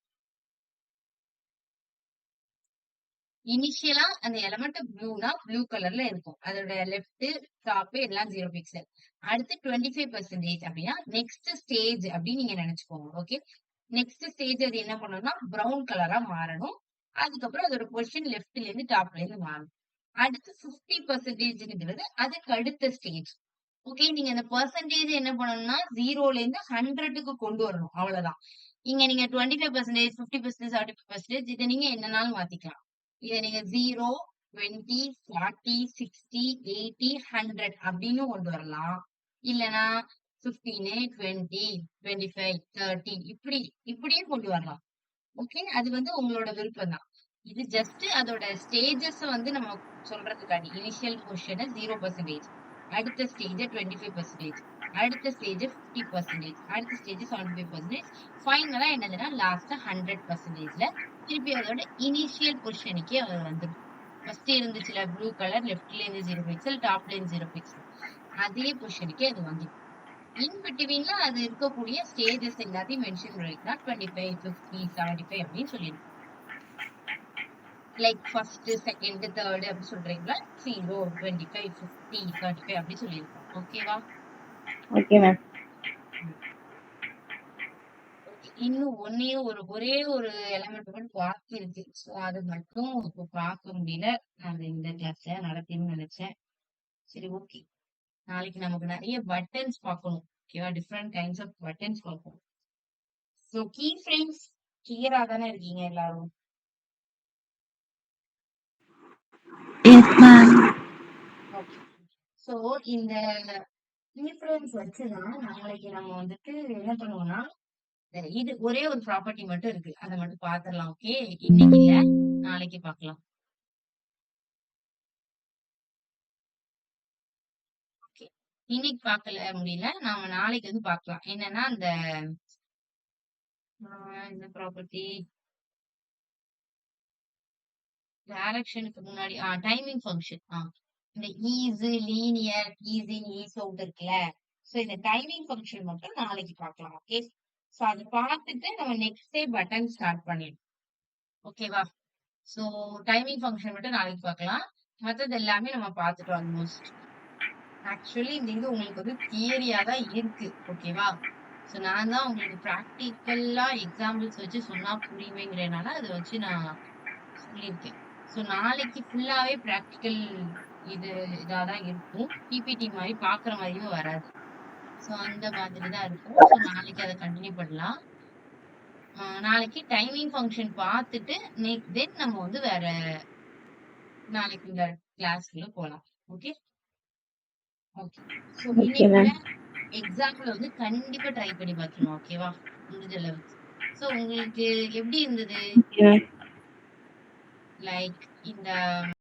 இனிஷியலா அந்த எலமெண்ட் ப்ளூனா ப்ளூ கலர்ல இருக்கும். அதோட லெஃப்ட், டாப் எல்லாம் 0 பிக்சல். அடுத்து 25% அப்படின்னா நெக்ஸ்ட் ஸ்டேஜ் அப்படின்னு நீங்க நினைச்சுக்கோங்க. ஓகே. நெக்ஸ்ட் ஸ்டேஜ் அது என்ன பண்ணணும்னா பிரவுன் கலரா மாறணும். அதுக்கப்புறம் அதோட பொசிஷன் லெஃப்ட்ல இருந்து டாப்ல இருந்து மாறணும். அடுத்து 50%ங்கிறது அதுக்கு அடுத்த ஸ்டேஜ். ஓகே. நீங்க அந்த பெர்சன்டேஜ் என்ன பண்ணணும்னா 0ல இருந்து 100க்கு கொண்டு வரணும். அவ்வளவுதான். இங்க நீங்க 25%, 50%, 75% இத நீங்க என்னனாலும் மாத்திக்கலாம். இத நீங்க 0, 20, 40, 60, 80, 100 அப்படின்னு கொண்டு வரலாம். இல்லனா 15, 20, 25, 30 இப்படியும் கொண்டு வரலாம். ஓகே. அது வந்து உங்களோட விருப்பம் தான். இது ஜஸ்ட் அதோட ஸ்டேஜஸ் வந்து நம்ம சொல்றதுக்காண்டி. இனிஷியல் பொசிஷன 0%, அடுத்த ஸ்டேஜ் 25%, அடுத்த ஸ்டேஜ் 50%, அடுத்த ஸ்டேஜ் 75%, ஃபைனலா என்னதுன்னா லாஸ்ட்டா 100%ல திருப்பி அதோட இனிஷியல் பொசிஷனுக்கே அது வந்துரும். ஃபர்ஸ்ட் இருந்துச்சுல ப்ளூ கலர் லெஃப்ட்ல இருந்து 0 பிக்சல், டாப்ல இருந்து 0 பிக்சல். அதே பொசிஷனுக்கே அது வந்துரும். இன் பிட்வீன்ல அது இருக்கக்கூடிய ஸ்டேஜஸ் எல்லாத்தையும் மென்ஷன் பண்ணிக்கலாம். 25, 50, 75 அப்படின்னு சொல்லிருக்கோம். லைக் ஃபர்ஸ்ட், செகண்ட், தேர்ட் அப்படி சொல்றீங்களா? 0, 25, 50, 35 அப்படி சொல்லியிருக்கோம். ஓகேவா? Okay ma'am. ஓகே. இன்னும் ஒரே ஒரு எலிமெண்ட் மட்டும் பாக்கி இருக்கு. ஸோ அது மட்டும் இப்போ பார்க்க முடியல. நான் இந்த கிளாஸ்ல நடத்தின்னு நினைச்சேன். சரி, ஓகே. நாளைக்கு நமக்கு நிறைய பட்டன்ஸ் பார்க்கணும். ஓகேவா? டிஃப்ரெண்ட் கைண்ட்ஸ் ஆஃப் பட்டன்ஸ் பார்க்கணும். ஸோ கீ ஃப்ரேம்ஸ் கிளியரா தானே இருக்கீங்க எல்லாரும்? Yes ma'am. ஓகே. ஸோ இந்த கீ ஃப்ரேம்ஸ் வச்சுதான் நாளைக்கு நம்ம வந்துட்டு என்ன பண்ணுவோம்னா, இது ஒரே ஒரு ப்ராப்பர்ட்டி மட்டும் இருக்கு. அத மட்டும் பார்த்துடலாம். ஓகே. இன்னைக்கு இல்ல, நாளைக்கு பார்க்கலாம். ஓகே. இன்னைக்கு பார்க்கல முடியல. நாம நாளைக்கு வந்து பார்க்கலாம். என்னன்னா இந்த ப்ராப்பர்ட்டி டைரக்ஷனுக்கு முன்னாடி டைமிங் ஃபங்க்ஷன். இந்த ease, linear, ease in, ease out இருக்குல்ல. சோ இந்த டைமிங் ஃபங்க்ஷன் மட்டும் நாளைக்கு பார்க்கலாம். ஓகே. சோ அத பார்த்துட்டு நம்ம நெக்ஸ்ட் டே பட்டன் ஸ்டார்ட் பண்ணிடலாம். ஓகேவா? சோ டைமிங் ஃபங்க்ஷன் மட்டும் நாளைக்கு பார்க்கலாம். மத்தது எல்லாமே நம்ம பார்த்துட்டோம் ஆல்மோஸ்ட். ஆக்சுவலி இந்த இது உங்களுக்கு வந்து தியரியா தான் இருக்கு. ஓகேவா? சோ நான் தான் உங்களுக்கு பிராக்டிகலா எக்ஸாம்பிள்ஸ் வச்சு சொன்னா புரியுமேங்கிறனால அத வச்சு நான் சொல்லியிருக்கேன். சோ நாளைக்கு ஃபுல்லாவே பிராக்டிகல் இது இதாதான் இருக்கும். பிபிடி மாரி பார்க்குற மாரியும் வராது. சோ அந்த மாதிரி தான் இருக்கும். சோ நாளைக்கு அத கன்டின்யூ பண்ணலாம். நாளைக்கு டைமிங் ஃபங்ஷன் பார்த்துட்டு தென் நம்ம வந்து வேற நாளைக்கு இந்த கிளாஸ்க்குள்ள போலாம். ஓகே. ஓகே. சோ ஓகே இன்னைக்குள்ள மேம். எக்ஸாம்பிள் வந்து கண்டிப்பா ட்ரை பண்ணி பார்த்துருவோம். ஓகேவா? முடிஞ்ச அளவுக்கு. சோ உங்களுக்கு எப்படி இருந்தது? Okay ma'am. லைக் இந்த